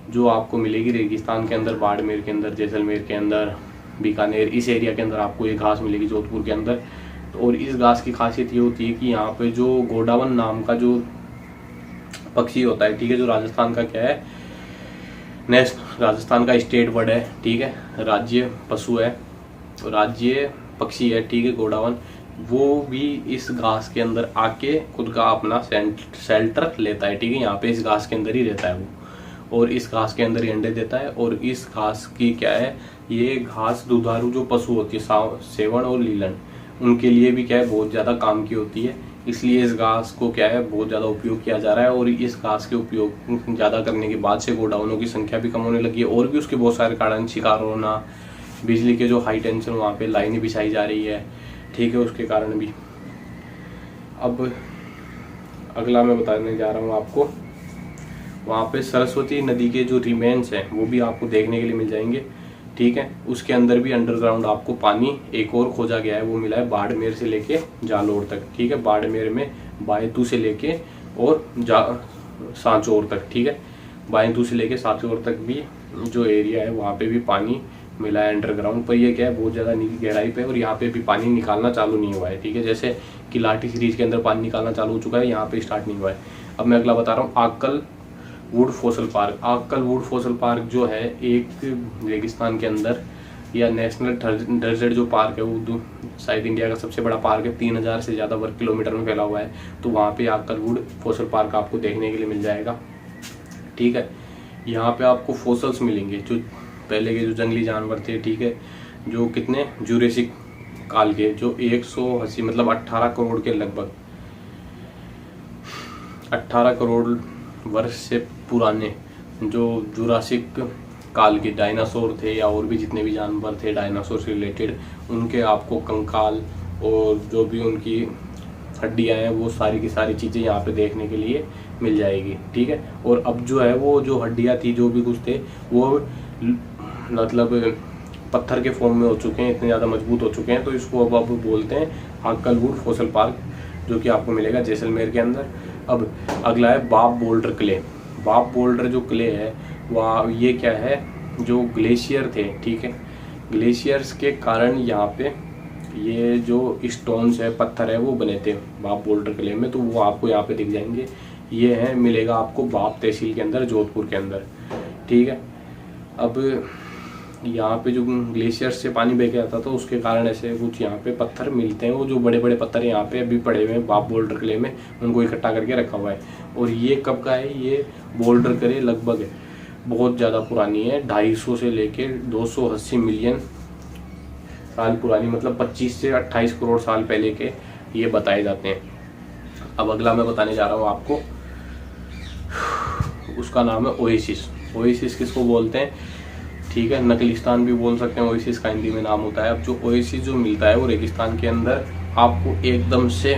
जो आपको मिलेगी रेगिस्तान के अंदर, बाड़मेर के अंदर, जैसलमेर के अंदर, बीकानेर, इस एरिया के अंदर आपको ये घास मिलेगी, जोधपुर के अंदर। और इस घास की खासियत ये होती है कि यहाँ पे जो गोडावन नाम का जो पक्षी होता है, ठीक है, जो राजस्थान का क्या है, राजस्थान का स्टेट बर्ड है, ठीक है, राज्य पशु है, राज्य पक्षी है, ठीक है, गोडावन, वो भी इस घास के अंदर आके खुद का अपना शेल्टर लेता है, ठीक है। यहाँ पे इस घास के अंदर ही रहता है वो, और इस घास के अंदर ही अंडे देता है। और इस घास की क्या है, ये घास दुधारू जो पशु होती है सेवण और लीलन, उनके लिए भी क्या है बहुत ज़्यादा काम की होती है। इसलिए इस घास को क्या है बहुत ज़्यादा उपयोग किया जा रहा है। और इस घास के उपयोग ज़्यादा करने के बाद से गोडाउनों की संख्या भी कम होने लगी है। और भी उसके बहुत सारे कारण, शिकार होना, बिजली के जो हाई टेंशन वहाँ पे लाइनें बिछाई जा रही है, ठीक है, उसके कारण भी। अब अगला मैं बताने जा रहा हूँ आपको, वहाँ पे सरस्वती नदी के जो रिमेन्स हैं वो भी आपको देखने के लिए मिल जाएंगे, ठीक है। उसके अंदर भी अंडरग्राउंड आपको पानी एक और खोजा गया है, वो मिला है बाड़मेर से लेके जालोर तक, ठीक है। बाड़मेर में बायतू से लेके और सांचौर तक, ठीक है, बायतू से लेके सांचौर तक भी जो एरिया है वहाँ पे भी पानी मिला है अंडरग्राउंड। पर ये क्या है बहुत ज़्यादा गहराई पे, और यहाँ पे भी पानी निकालना चालू नहीं हुआ है, ठीक है। जैसे कि लाठी सीरीज के अंदर पानी निकालना चालू हो चुका है, यहाँ पे स्टार्ट नहीं हुआ है। अब मैं अगला बता रहा हूँ, Akal wood fossil park. Akal wood fossil park जो है एक रेगिस्तान के अंदर या नेशनल डेजर्ट जो पार्क है वो शायद इंडिया का सबसे बड़ा पार्क है, 3000 से ज़्यादा वर्ग किलोमीटर में फैला हुआ है। तो वहाँ पे आक्कल वुड फॉसल पार्क आपको देखने के लिए मिल जाएगा, ठीक है। यहाँ पे आपको फॉसल्स मिलेंगे जो पहले के जो जंगली जानवर थे, ठीक है, जो कितने जुरेसिक काल के, जो 180 मतलब 18 करोड़ के लगभग 18 करोड़ वर्ष से पुराने जो जुरासिक काल के डायनासोर थे या और भी जितने भी जानवर थे डायनासोर से रिलेटेड, उनके आपको कंकाल और जो भी उनकी हड्डियाँ हैं वो सारी की सारी चीज़ें यहाँ पे देखने के लिए मिल जाएगी, ठीक है। और अब जो है वो जो हड्डियाँ थी, जो भी कुछ थे, वो मतलब पत्थर के फॉर्म में हो चुके हैं, इतने ज़्यादा मजबूत हो चुके हैं। तो इसको अब बोलते हैं आक्कल वुड फॉसल पार्क, जो कि आपको मिलेगा जैसलमेर के अंदर। अब अगला है बाप बोल्डर क्ले। बाप बोल्डर जो क्ले है वह ये क्या है, जो ग्लेशियर थे, ठीक है, ग्लेशियर्स के कारण यहाँ पे ये जो स्टोन्स है, पत्थर है, वो बने थे बाप बोल्डर क्ले में। तो वो आपको यहाँ पे दिख जाएंगे। ये है मिलेगा आपको बाप तहसील के अंदर, जोधपुर के अंदर, ठीक है। अब यहाँ पे जो ग्लेशियर से पानी बह के आता था उसके कारण ऐसे कुछ यहाँ पे पत्थर मिलते हैं। वो जो बड़े बड़े पत्थर यहाँ पे अभी पड़े हुए हैं बाप बोल्डर क्ले में, उनको इकट्ठा करके रखा हुआ है। और ये कब का है, ये बोल्डर क्ले लगभग बहुत ज़्यादा पुरानी है, 250 से लेके 280 मिलियन साल पुरानी, मतलब 25 से 28 करोड़ साल पहले के ये बताए जाते हैं। अब अगला मैं बताने जा रहा हूँ आपको, उसका नाम है ओएसिस। ओएसिस किसको बोलते हैं, ठीक है, नकलिस्तान भी बोल सकते हैं, ओएसिस का हिंदी में नाम होता है। अब जो ओएसिस जो मिलता है वो रेगिस्तान के अंदर आपको एकदम से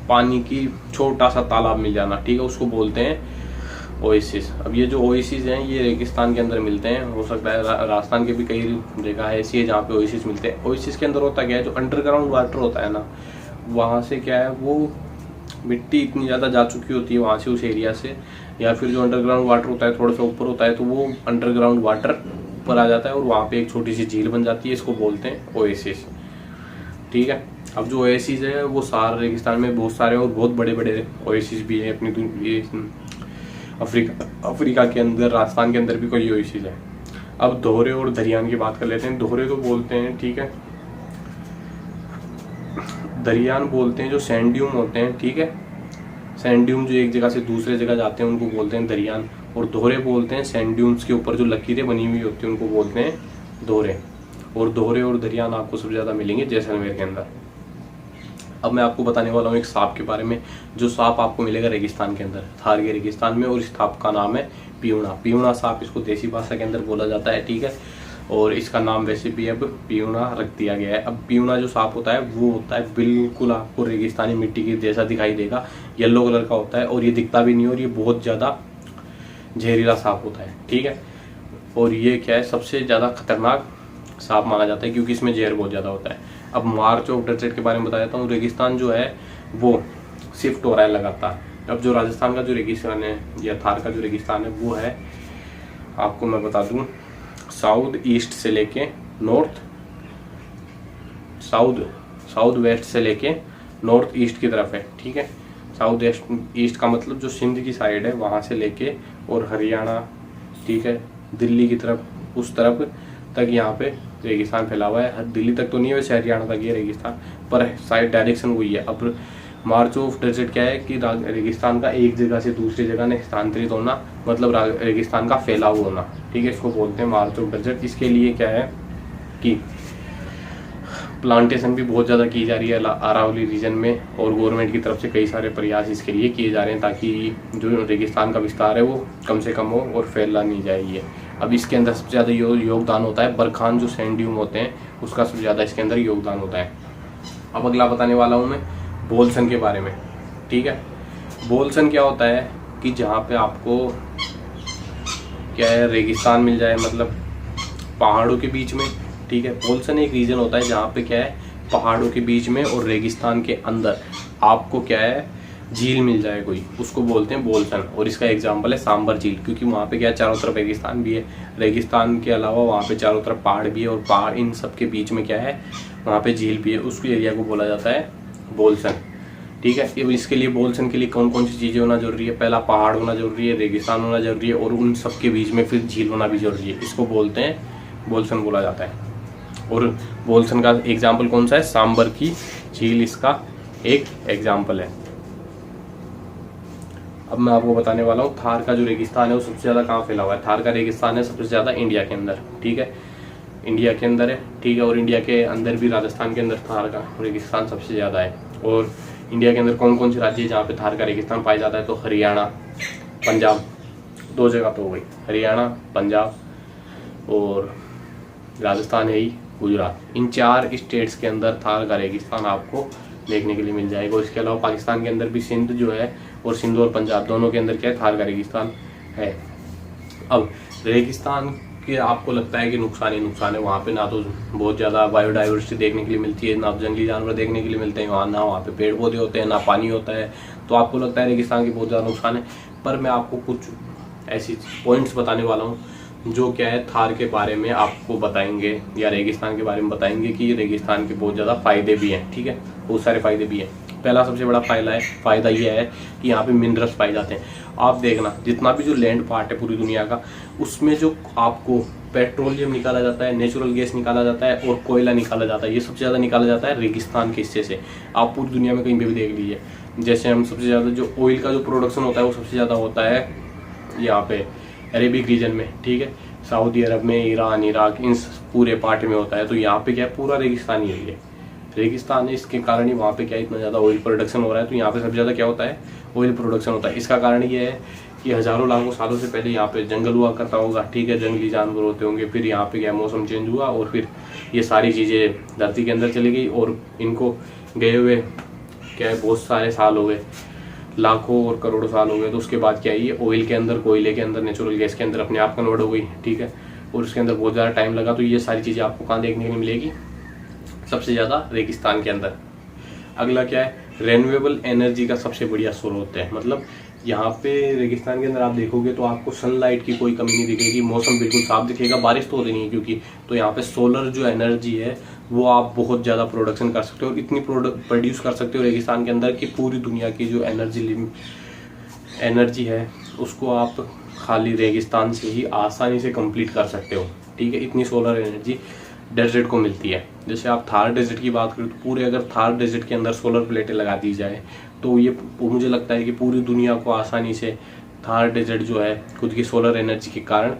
पानी की छोटा सा तालाब मिल जाना, ठीक है, उसको बोलते हैं ओएसिस। अब ये जो ओएसिस हैं ये रेगिस्तान के अंदर मिलते हैं। हो सकता है राजस्थान के भी कई जगह ऐसी है जहाँ पे ओएसिस मिलते हैं। ओएसिस के अंदर होता क्या है, जो अंडरग्राउंड वाटर होता है ना, वहाँ से क्या है, वो मिट्टी इतनी ज़्यादा जा चुकी होती है वहाँ से, उस एरिया से, या फिर जो अंडरग्राउंड वाटर होता है थोड़ा सा ऊपर होता है, तो वो अंडरग्राउंड वाटर ऊपर आ जाता है और वहाँ पे एक छोटी सी झील बन जाती है, इसको बोलते हैं ओएसिस, ठीक है। अब जो ओएसिस है वो सारे रेगिस्तान में बहुत सारे और बहुत बड़े बड़े ओएसिस भी हैं अपनी अफ्रीका के अंदर, राजस्थान के अंदर भी कोई ओएसिस है। अब दोहरे और दरियान की बात कर लेते हैं। दोहरे तो बोलते हैं, ठीक है, दरियान बोलते हैं जो सैंड ड्यून होते हैं, ठीक है, सैंड ड्यून जो एक जगह से दूसरे जगह जाते हैं उनको बोलते हैं दरियान। और दोहरे बोलते हैं सैंड ड्यून्स के ऊपर जो लकीरें बनी हुई होती हैं उनको बोलते हैं दोहरे। और दोहरे और दरियान आपको सबसे ज़्यादा मिलेंगे जैसलमेर के अंदर। अब मैं आपको बताने वाला हूँ एक सांप के बारे में, जो सांप आपको मिलेगा रेगिस्तान के अंदर, थार के रेगिस्तान में। और इस सांप का नाम है पियूना। पियूना सांप इसको देसी भाषा के अंदर बोला जाता है, ठीक है। और इसका नाम वैसे भी अब पियूना रख दिया गया है। अब पियूना जो सांप होता है वो होता है बिल्कुल आपको रेगिस्तानी मिट्टी की जैसा दिखाई देगा, येलो कलर का होता है और ये दिखता भी नहीं, और ये बहुत ज़्यादा जहरीला सांप होता है, ठीक है। और ये क्या है, सबसे ज़्यादा खतरनाक सांप माना जाता है क्योंकि इसमें जहर बहुत ज़्यादा होता है। अब मार्च ऑफ डेजर्ट के बारे में बता देता हूँ। रेगिस्तान जो है वो शिफ्ट हो रहा है लगातार। अब जो राजस्थान का जो रेगिस्तान है या थार का जो रेगिस्तान है वो है, आपको मैं बता दूं, साउथ ईस्ट से लेके नॉर्थ साउथ वेस्ट से लेके नॉर्थ ईस्ट की तरफ है, ठीक है। साउथ ईस्ट का मतलब जो सिंध की साइड है वहाँ से लेके और हरियाणा, ठीक है, दिल्ली की तरफ, उस तरफ तक यहाँ पे रेगिस्तान फैला हुआ है। दिल्ली तक तो नहीं है वैसे, हरियाणा तक ये रेगिस्तान, पर साइड डायरेक्शन वही है। अब मार्च ऑफ डेजर्ट क्या है कि रेगिस्तान का एक जगह से दूसरी जगह में स्थानांतरित होना, मतलब रेगिस्तान का फैलाव होना, ठीक है, इसको बोलते हैं मार्च ऑफ डेजर्ट। इसके लिए क्या है कि प्लांटेशन भी बहुत ज़्यादा की जा रही है अरावली रीजन में, और गवर्नमेंट की तरफ से कई सारे प्रयास इसके लिए किए जा रहे हैं ताकि जो रेगिस्तान का विस्तार है वो कम से कम हो और फैला नहीं जाए ये। अब इसके अंदर सबसे ज़्यादा योगदान होता है बरखान, जो सैंड ड्यून होते हैं उसका सबसे ज़्यादा इसके अंदर योगदान होता है। अब अगला बताने वाला हूँ मैं बोलसन के बारे में, ठीक है। बोलसन क्या होता है कि जहाँ पे आपको क्या है, रेगिस्तान मिल जाए, मतलब पहाड़ों के बीच में, ठीक है। बोलसन एक रीजन होता है जहाँ पे क्या है, पहाड़ों के बीच में और रेगिस्तान के अंदर आपको क्या है, झील मिल जाए कोई, उसको बोलते हैं बोलसन। और इसका एग्जांपल है सांबर झील, क्योंकि वहाँ पे क्या है, चारों तरफ रेगिस्तान भी है, रेगिस्तान के अलावा वहाँ पे चारों तरफ पहाड़ भी है, और पहाड़ इन सब के बीच में क्या है, वहाँ पे झील भी है, उस एरिया को बोला जाता है बोलसन, ठीक है। इसके लिए बोलसन के लिए कौन कौन सी चीज़ें होना जरूरी है, पहला पहाड़ होना जरूरी है, रेगिस्तान होना जरूरी है, और उन सब के बीच में फिर झील होना भी जरूरी है, इसको बोलते हैं बोलसन बोला जाता है। और बोलसन का एग्जाम्पल कौन सा है, सांबर की झील इसका एक एग्जाम्पल है। अब मैं आपको बताने वाला हूँ थार का जो रेगिस्तान है वो सबसे ज़्यादा कहाँ फैला हुआ है। थार का रेगिस्तान है सबसे ज़्यादा इंडिया के अंदर, ठीक है, इंडिया के अंदर है, ठीक है। और इंडिया के अंदर भी राजस्थान के अंदर थार का रेगिस्तान सबसे ज़्यादा है। और इंडिया के अंदर कौन कौन से राज्य है जहाँ पे थार का रेगिस्तान पाया जाता है, तो हरियाणा, पंजाब, दो जगह तो हो गई, हरियाणा, पंजाब और राजस्थान है ही, गुजरात। इन 4 स्टेट्स के अंदर थार का रेगिस्तान आपको देखने के लिए मिल जाएगा। और इसके अलावा पाकिस्तान के अंदर भी सिंध जो है, और सिंध और पंजाब दोनों के अंदर क्या है, थार का रेगिस्तान है। अब रेगिस्तान के आपको लगता है कि नुकसान ही नुकसान है, वहाँ पे ना तो बहुत ज़्यादा बायोडाइवर्सिटी देखने के लिए मिलती है, ना जंगली जानवर देखने के लिए मिलते हैं वहाँ, ना वहाँ पे पेड़ पौधे होते हैं, ना पानी होता है, तो आपको लगता है रेगिस्तान की बहुत ज़्यादा नुकसान है। पर मैं आपको कुछ ऐसी पॉइंट्स बताने वाला हूँ जो क्या है, थार के बारे में आपको बताएंगे या रेगिस्तान के बारे में बताएंगे कि रेगिस्तान के बहुत ज़्यादा फ़ायदे भी हैं, ठीक है, बहुत सारे फ़ायदे भी हैं। पहला सबसे बड़ा फ़ायदा ये है कि यहाँ पे मिनरल्स पाए जाते हैं। आप देखना जितना भी जो लैंड पार्ट है पूरी दुनिया का, उसमें जो आपको पेट्रोलियम निकाला जाता है, नेचुरल गैस निकाला जाता है और कोयला निकाला जाता है, ये सबसे ज़्यादा निकाला जाता है रेगिस्तान के हिस्से से। आप पूरी दुनिया में कहीं पे भी देख लीजिए, जैसे हम सबसे ज़्यादा जो ऑयल का जो प्रोडक्शन होता है वो सबसे ज़्यादा होता है यहाँ पे अरेबिक रीजन में, ठीक है, सऊदी अरब में, ईरान, इराक, इन पूरे पार्ट में होता है। तो यहाँ पे क्या है, पूरा रेगिस्तान ही है, रेगिस्तान है, इसके कारण ही वहाँ पे क्या इतना ज़्यादा ऑयल प्रोडक्शन हो रहा है। तो यहाँ पे सबसे ज़्यादा क्या होता है, ऑयल प्रोडक्शन होता है। इसका कारण ये है कि हज़ारों लाखों सालों से पहले यहाँ पे जंगल हुआ करता होगा, ठीक है, जंगली जानवर होते होंगे, फिर यहाँ पे क्या मौसम चेंज हुआ और फिर ये सारी चीज़ें धरती के अंदर चली गई, और इनको गए हुए क्या है बहुत सारे साल हो गए, लाखों और करोड़ों साल हो गए। तो उसके बाद क्या है, ये ऑयल के अंदर, कोयले के अंदर, नेचुरल गैस के अंदर अपने आप कन्वर्ट हो गई, ठीक है, और उसके अंदर बहुत ज़्यादा टाइम लगा। तो ये सारी चीज़ें आपको कहाँ देखने के लिए मिलेगी, सबसे ज़्यादा रेगिस्तान के अंदर। अगला क्या है, रेन्यूएबल एनर्जी का सबसे बढ़िया स्रोत है। मतलब यहाँ पे रेगिस्तान के अंदर आप देखोगे तो आपको सनलाइट की कोई कमी नहीं दिखेगी, मौसम बिल्कुल साफ दिखेगा, बारिश तो होती नहीं है क्योंकि, तो यहाँ पे सोलर जो एनर्जी है वो आप बहुत ज़्यादा प्रोडक्शन कर सकते हो, और इतनी प्रोड्यूस कर सकते हो रेगिस्तान के अंदर कि पूरी दुनिया की जो एनर्जी है उसको आप खाली रेगिस्तान से ही आसानी से कंप्लीट कर सकते हो, ठीक है। इतनी सोलर एनर्जी डेजर्ट को मिलती है। जैसे आप थार डेजर्ट की बात करें तो पूरे अगर थार डेजर्ट के अंदर सोलर प्लेटें लगा दी जाए तो ये मुझे लगता है कि पूरी दुनिया को आसानी से थार डेजर्ट जो है खुद की सोलर एनर्जी के कारण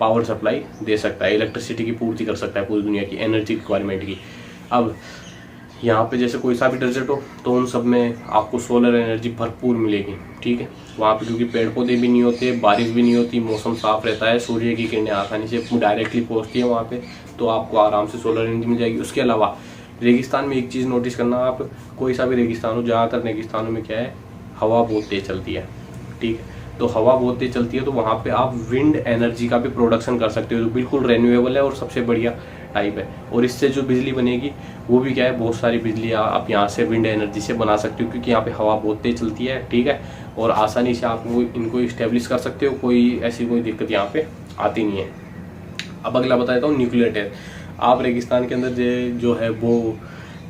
पावर सप्लाई दे सकता है, इलेक्ट्रिसिटी की पूर्ति कर सकता है पूरी दुनिया की एनर्जी रिक्वायरमेंट की। अब यहाँ पे जैसे कोई सा भी डेजर्ट हो तो उन सब में आपको सोलर एनर्जी भरपूर मिलेगी, ठीक है। वहाँ पे क्योंकि पेड़ पौधे भी नहीं होते, बारिश भी नहीं होती, मौसम साफ रहता है, सूर्य की किरणें आसानी से डायरेक्टली पहुँचती है वहाँ पे, तो आपको आराम से सोलर एनर्जी मिल जाएगी। उसके अलावा रेगिस्तान में एक चीज़ नोटिस करना, आप कोई सा भी रेगिस्तान हो, ज़्यादातर रेगिस्तानों में क्या है, हवा बहुत तेज चलती है, ठीक है। तो हवा बहुत तेज चलती है तो वहाँ पे आप विंड एनर्जी का भी प्रोडक्शन कर सकते हो, जो बिल्कुल रेन्यूएबल है और सबसे बढ़िया टाइप है। और इससे जो बिजली बनेगी वो भी क्या है, बहुत सारी बिजली आप यहाँ से विंड एनर्जी से बना सकते हो, क्योंकि यहाँ पे हवा बहुत तेज चलती है, ठीक है। और आसानी से आप इनको इस्टेब्लिश कर सकते हो, कोई ऐसी कोई दिक्कत यहाँ पे आती नहीं है। अब अगला बता देता हूँ न्यूक्लियर टेस्ट। आप रेगिस्तान के अंदर जो है वो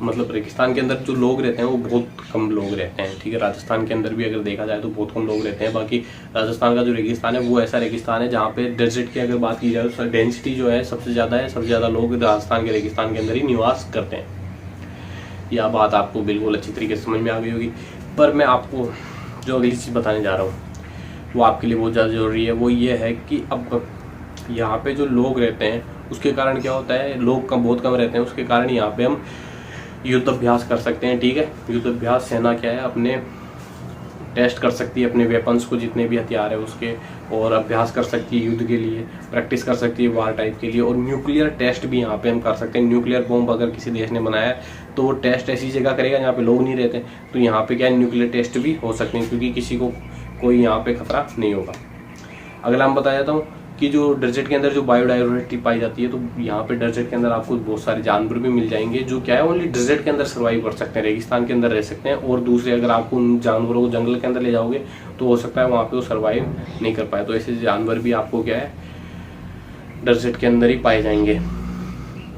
मतलब रेगिस्तान के अंदर जो लोग रहते हैं वो बहुत कम लोग रहते हैं, ठीक है। राजस्थान के अंदर भी अगर देखा जाए तो बहुत कम लोग रहते हैं। बाकी राजस्थान का जो रेगिस्तान है वो ऐसा रेगिस्तान है जहाँ पे डेजर्ट की अगर बात की जाए तो डेंसिटी जो है सबसे ज़्यादा है, सबसे ज़्यादा लोग राजस्थान के रेगिस्तान के अंदर ही निवास करते हैं। यह बात आपको बिल्कुल अच्छी तरीके से समझ में आ गई होगी। पर मैं आपको जो अगली चीज़ बताने जा रहा हूँ वो आपके लिए बहुत ज़्यादा ज़रूरी है। वो ये है कि अब यहाँ पे जो लोग रहते हैं उसके कारण क्या होता है, लोग बहुत कम रहते हैं, उसके कारण यहाँ पे हम युद्ध अभ्यास कर सकते हैं, ठीक है। युद्ध अभ्यास सेना क्या है, अपने टेस्ट कर सकती है अपने वेपन्स को, जितने भी हथियार है उसके, और अभ्यास कर सकती है युद्ध के लिए, प्रैक्टिस कर सकती है वार टाइप के लिए। और न्यूक्लियर टेस्ट भी यहाँ पे हम कर सकते हैं। न्यूक्लियर बॉम्ब अगर किसी देश ने बनाया है तो वो टेस्ट ऐसी जगह करेगा जहाँ पे लोग नहीं रहते, तो यहाँ पे क्या है, न्यूक्लियर टेस्ट भी हो सकते हैं, क्योंकि किसी को कोई यहाँ पे खतरा नहीं होगा। अगला हम बताया था कि जो डेजर्ट के अंदर जो बायोडाइवर्सिटी पाई जाती है, तो यहाँ पे डेजर्ट के अंदर आपको बहुत सारे जानवर भी मिल जाएंगे जो क्या है, ओनली डेजर्ट के अंदर सर्वाइव कर सकते हैं, रेगिस्तान के अंदर रह सकते हैं। और दूसरे अगर आप उन जानवरों को जंगल के अंदर ले जाओगे तो हो सकता है वहाँ पे वो सर्वाइव नहीं कर पाए। तो ऐसे जानवर भी आपको क्या है, डेजर्ट के अंदर ही पाए जाएंगे।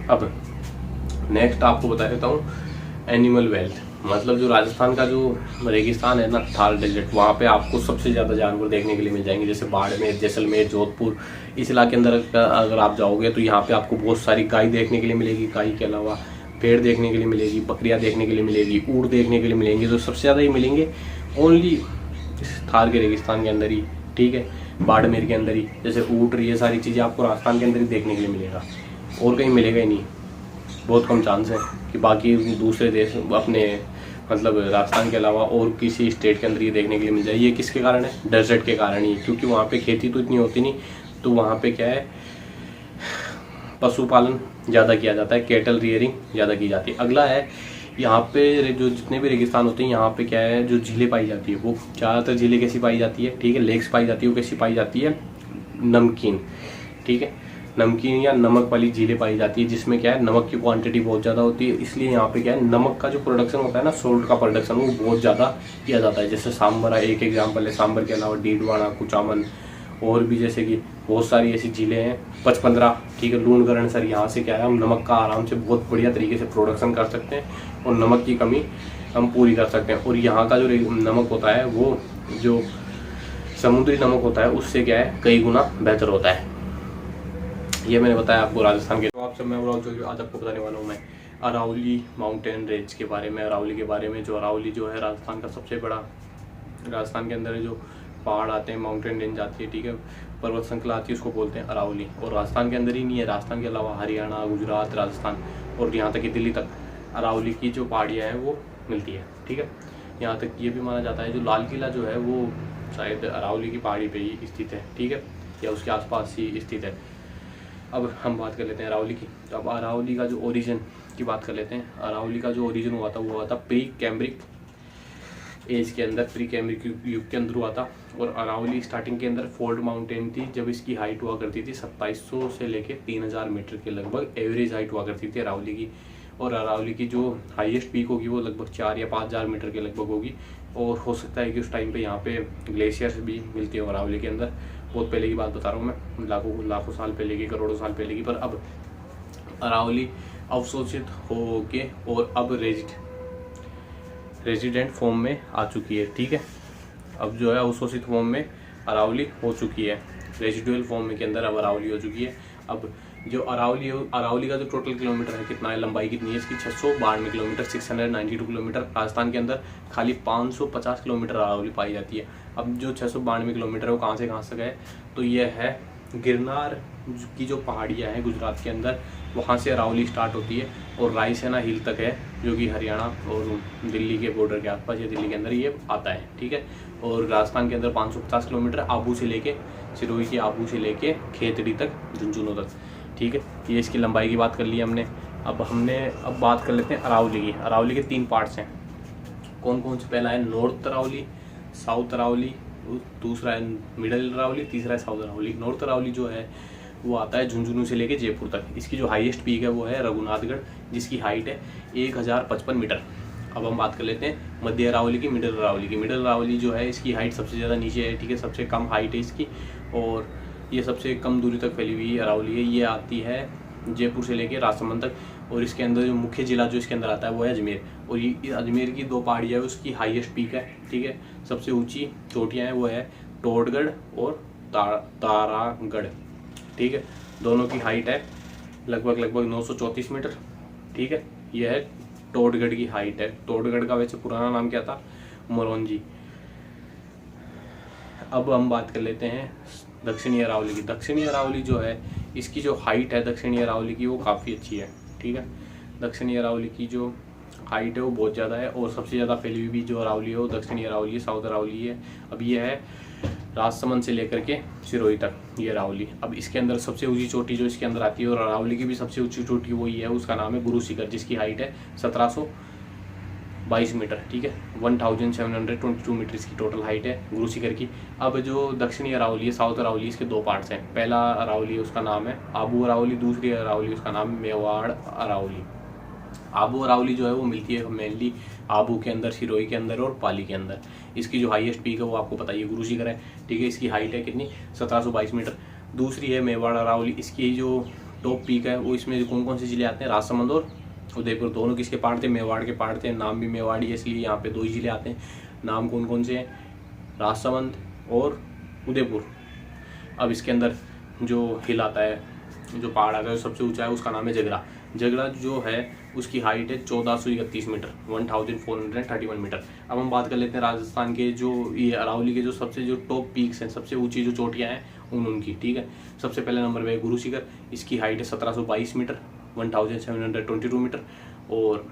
अब नेक्स्ट आपको बता देता हूँ एनिमल वेल्थ। मतलब जो राजस्थान का जो रेगिस्तान है ना, थार डेजर्ट, वहाँ पे आपको सबसे ज़्यादा जानवर देखने के लिए मिल जाएंगे। जैसे बाड़मेर, जैसलमेर, जोधपुर, इस इलाके के अंदर अगर आप जाओगे तो यहाँ पे आपको बहुत सारी गाय देखने के लिए मिलेगी। गाय के अलावा भेड़ देखने के लिए मिलेगी, बकरियाँ देखने के लिए मिलेगी, ऊँट देखने के लिए मिलेंगे। तो सबसे ज़्यादा ये मिलेंगे ओनली थार के रेगिस्तान के अंदर ही, ठीक है, बाड़मेर के अंदर ही। जैसे ऊँट, ये सारी चीज़ें आपको राजस्थान के अंदर ही देखने के लिए मिलेगा, और कहीं मिलेगा ही नहीं। बहुत कम चांस है कि बाकी दूसरे देश अपने मतलब राजस्थान के अलावा और किसी स्टेट के अंदर ये देखने के लिए मिल जाए। ये किसके कारण है, डेजर्ट के कारण ही, क्योंकि वहाँ पे खेती तो इतनी होती नहीं, तो वहाँ पे क्या है, पशुपालन ज़्यादा किया जाता है, कैटल रियरिंग ज़्यादा की जाती है। अगला है यहाँ पे जो जितने भी रेगिस्तान होते हैं यहाँ पे क्या है, जो झीलें पाई जाती है वो ज़्यादातर झीलें कैसी पाई जाती है, ठीक है, लेक्स पाई जाती है। वो कैसी पाई जाती है, नमकीन, ठीक है, नमकीन या नमक वाली झीलें पाई जाती है, जिसमें क्या है, नमक की क्वांटिटी बहुत ज़्यादा होती है। इसलिए यहाँ पे क्या है, नमक का जो प्रोडक्शन होता है ना, सोल्ट का प्रोडक्शन, वो बहुत ज़्यादा किया जाता है। जैसे सांबर एक एग्जाम्पल है, सांबर के अलावा डीडवाना, कुचामन, और भी जैसे कि बहुत सारी ऐसी झीलें हैं, 55, ठीक है, लूणगरण सर। यहाँ से क्या है, हम नमक का आराम से बहुत बढ़िया तरीके से प्रोडक्शन कर सकते हैं और नमक की कमी हम पूरी कर सकते हैं। और यहाँ का जो नमक होता है वो जो समुद्री नमक होता है उससे क्या है, कई गुना बेहतर होता है। ये मैंने बताया आपको राजस्थान के। तो आप सब मैं आज आपको बताने वाला हूँ मैं अरावली माउंटेन रेंज के बारे में, अरावली के बारे में। जो अरावली जो है राजस्थान का सबसे बड़ा, राजस्थान के अंदर जो पहाड़ आते हैं, माउंटेन रेंज आती है, ठीक है, पर्वत श्रृंखला आती है, उसको बोलते हैं अरावली। और राजस्थान के अंदर ही नहीं है, राजस्थान के अलावा हरियाणा, गुजरात, राजस्थान और यहाँ तक कि दिल्ली तक अरावली की जो पहाड़ियाँ हैं वो मिलती है, ठीक है। यहाँ तक ये भी माना जाता है जो लाल किला जो है वो शायद अरावली की पहाड़ी पे ही स्थित है, ठीक है, या उसके आसपास ही स्थित है। अब हम बात कर लेते हैं अरावली की। तो अब अरावली का जो ओरिजिन की बात कर लेते हैं। अरावली का जो ओरिजिन हुआ था वो हुआ था प्री कैम्ब्रिक एज के अंदर, प्री कैम्ब्रिक युग के अंदर हुआ था। और अरावली स्टार्टिंग के अंदर फोल्ड माउंटेन थी, जब इसकी हाइट हुआ करती थी 2700 से लेके 3000 मीटर के लगभग एवरेज हाइट हुआ करती थी अरावली की। और अरावली की जो हाईएस्ट पीक होगी वो लगभग 4 या 5000 मीटर के लगभग होगी। और हो सकता है कि उस टाइम पे यहाँ पे ग्लेशियर्स भी मिलती हो अरावली के अंदर। बहुत पहले की बात बता रहा हूँ मैं, लाखों साल पहले की, करोड़ों साल पहले की। पर अब अरावली अवशोषित हो के और अब रेजिडेंट फॉर्म में आ चुकी है, ठीक है। अब जो है अवशोषित फॉर्म में अरावली हो चुकी है, रेजिडुअल फॉर्म में के अंदर अब अरावली हो चुकी है। अब जो अरावली का जो टोटल किलोमीटर है, कितना है, लंबाई कितनी है इसकी, 692 किलोमीटर, 692 किलोमीटर। राजस्थान के अंदर खाली 550 किलोमीटर अरावली पाई जाती है। अब जो 692 किलोमीटर है वो कहाँ से कहाँ तक है, तो ये है गिरनार की जो पहाड़ियाँ हैं गुजरात के अंदर, वहाँ से अरावली स्टार्ट होती है और रायसेना हिल तक है, जो कि हरियाणा और दिल्ली के बॉर्डर के आसपास या दिल्ली के अंदर ये आता है, ठीक है। और राजस्थान के अंदर 550 किलोमीटर आबू से लेके सिरोही के आबू से लेके खेतड़ी तक, झुंझुनू तक, ठीक है। ये इसकी लंबाई की बात कर ली हमने। अब बात कर लेते हैं अरावली की। अरावली के 3 पार्ट्स हैं। कौन कौन से? पहला है नॉर्थ अरावली, साउथ अरावली, दूसरा है मिडल अरावली, तीसरा है साउथ अरावली। नॉर्थ अरावली जो है वो आता है झुंझुनू से लेके जयपुर तक। इसकी जो हाईएस्ट पीक है वो है रघुनाथगढ़, जिसकी हाइट है 1055 मीटर। अब हम बात कर लेते हैं मध्य अरावली की, मिडल अरावली की। मिडल अरावली जो है इसकी हाइट सबसे ज़्यादा नीचे है, ठीक है, सबसे कम हाइट है इसकी, और ये सबसे कम दूरी तक फैली हुई अरावली है। ये आती है जयपुर से लेके राजसमंद तक, और इसके अंदर जो मुख्य जिला जो इसके अंदर आता है वो है अजमेर। और ये अजमेर की 2 पहाड़ियाँ है, उसकी हाईएस्ट पीक है, ठीक है। सबसे ऊंची चोटियाँ हैं वो है टोडगढ़ और तारागढ़, ठीक है। दोनों की हाइट है लगभग 934 मीटर, ठीक है। यह है टोडगढ़ की हाइट है। टोडगढ़ का वैसे पुराना नाम क्या था? मोरौंजी। अब हम बात कर लेते हैं दक्षिणी अरावली की। दक्षिणी अरावली जो है इसकी जो हाइट है दक्षिणी अरावली की वो काफ़ी अच्छी है, ठीक है। दक्षिणी अरावली की जो हाइट है वो बहुत ज़्यादा है, और सबसे ज़्यादा फैली हुई भी जो अरावली है वो दक्षिणी अरावली है, साउथ अरावली है। अब ये है राजसमंद से लेकर के सिरोही तक ये अरावली। अब इसके अंदर सबसे ऊंची चोटी जो इसके अंदर आती है, और अरावली की भी सबसे ऊंची चोटी वही है, उसका नाम है गुरु शिखर, जिसकी हाइट है 1722 मीटर, ठीक है। 1722 मीटर इसकी टोटल हाइट है गुरु शिखर की। अब जो दक्षिणी अरावली है, साउथ अरावली, इसके 2 पार्ट्स हैं। पहला अरावली उसका नाम है आबू अरावली, दूसरी अरावली उसका नाम है मेवाड़ अरावली। आबू अरावली जो है वो मिलती है मेनली आबू के अंदर, सिरोही के अंदर और पाली के अंदर। इसकी जो हाईएस्ट पीक है वो आपको पता ही है, गुरु शिखर है, ठीक है। इसकी हाइट है कितनी? 1722 मीटर। दूसरी है मेवाड़ अरावली। इसकी जो टॉप पीक है वो, इसमें कौन कौन से जिले आते हैं? राजसमंद और उदयपुर, दोनों किसके पार्ट थे? मेवाड़ के पार्ट थे। नाम भी मेवाड़ी है इसलिए यहाँ पे 2 ही जिले आते हैं। नाम कौन कौन से हैं? राजसमंद और उदयपुर। अब इसके अंदर जो हिल आता है, जो पहाड़ आता है, सबसे ऊंचा है, उसका नाम है जगरा। जगरा जो है उसकी हाइट है 1431 मीटर, 1431 मीटर। अब हम बात कर लेते हैं राजस्थान के जो ये अरावली के जो सबसे जो टॉप पीक्स हैं, सबसे ऊंची जो चोटियां हैं उनकी, ठीक है। सबसे पहले नंबर पे है गुरु शिखर, इसकी हाइट है 1722 मीटर, 1722 मीटर। और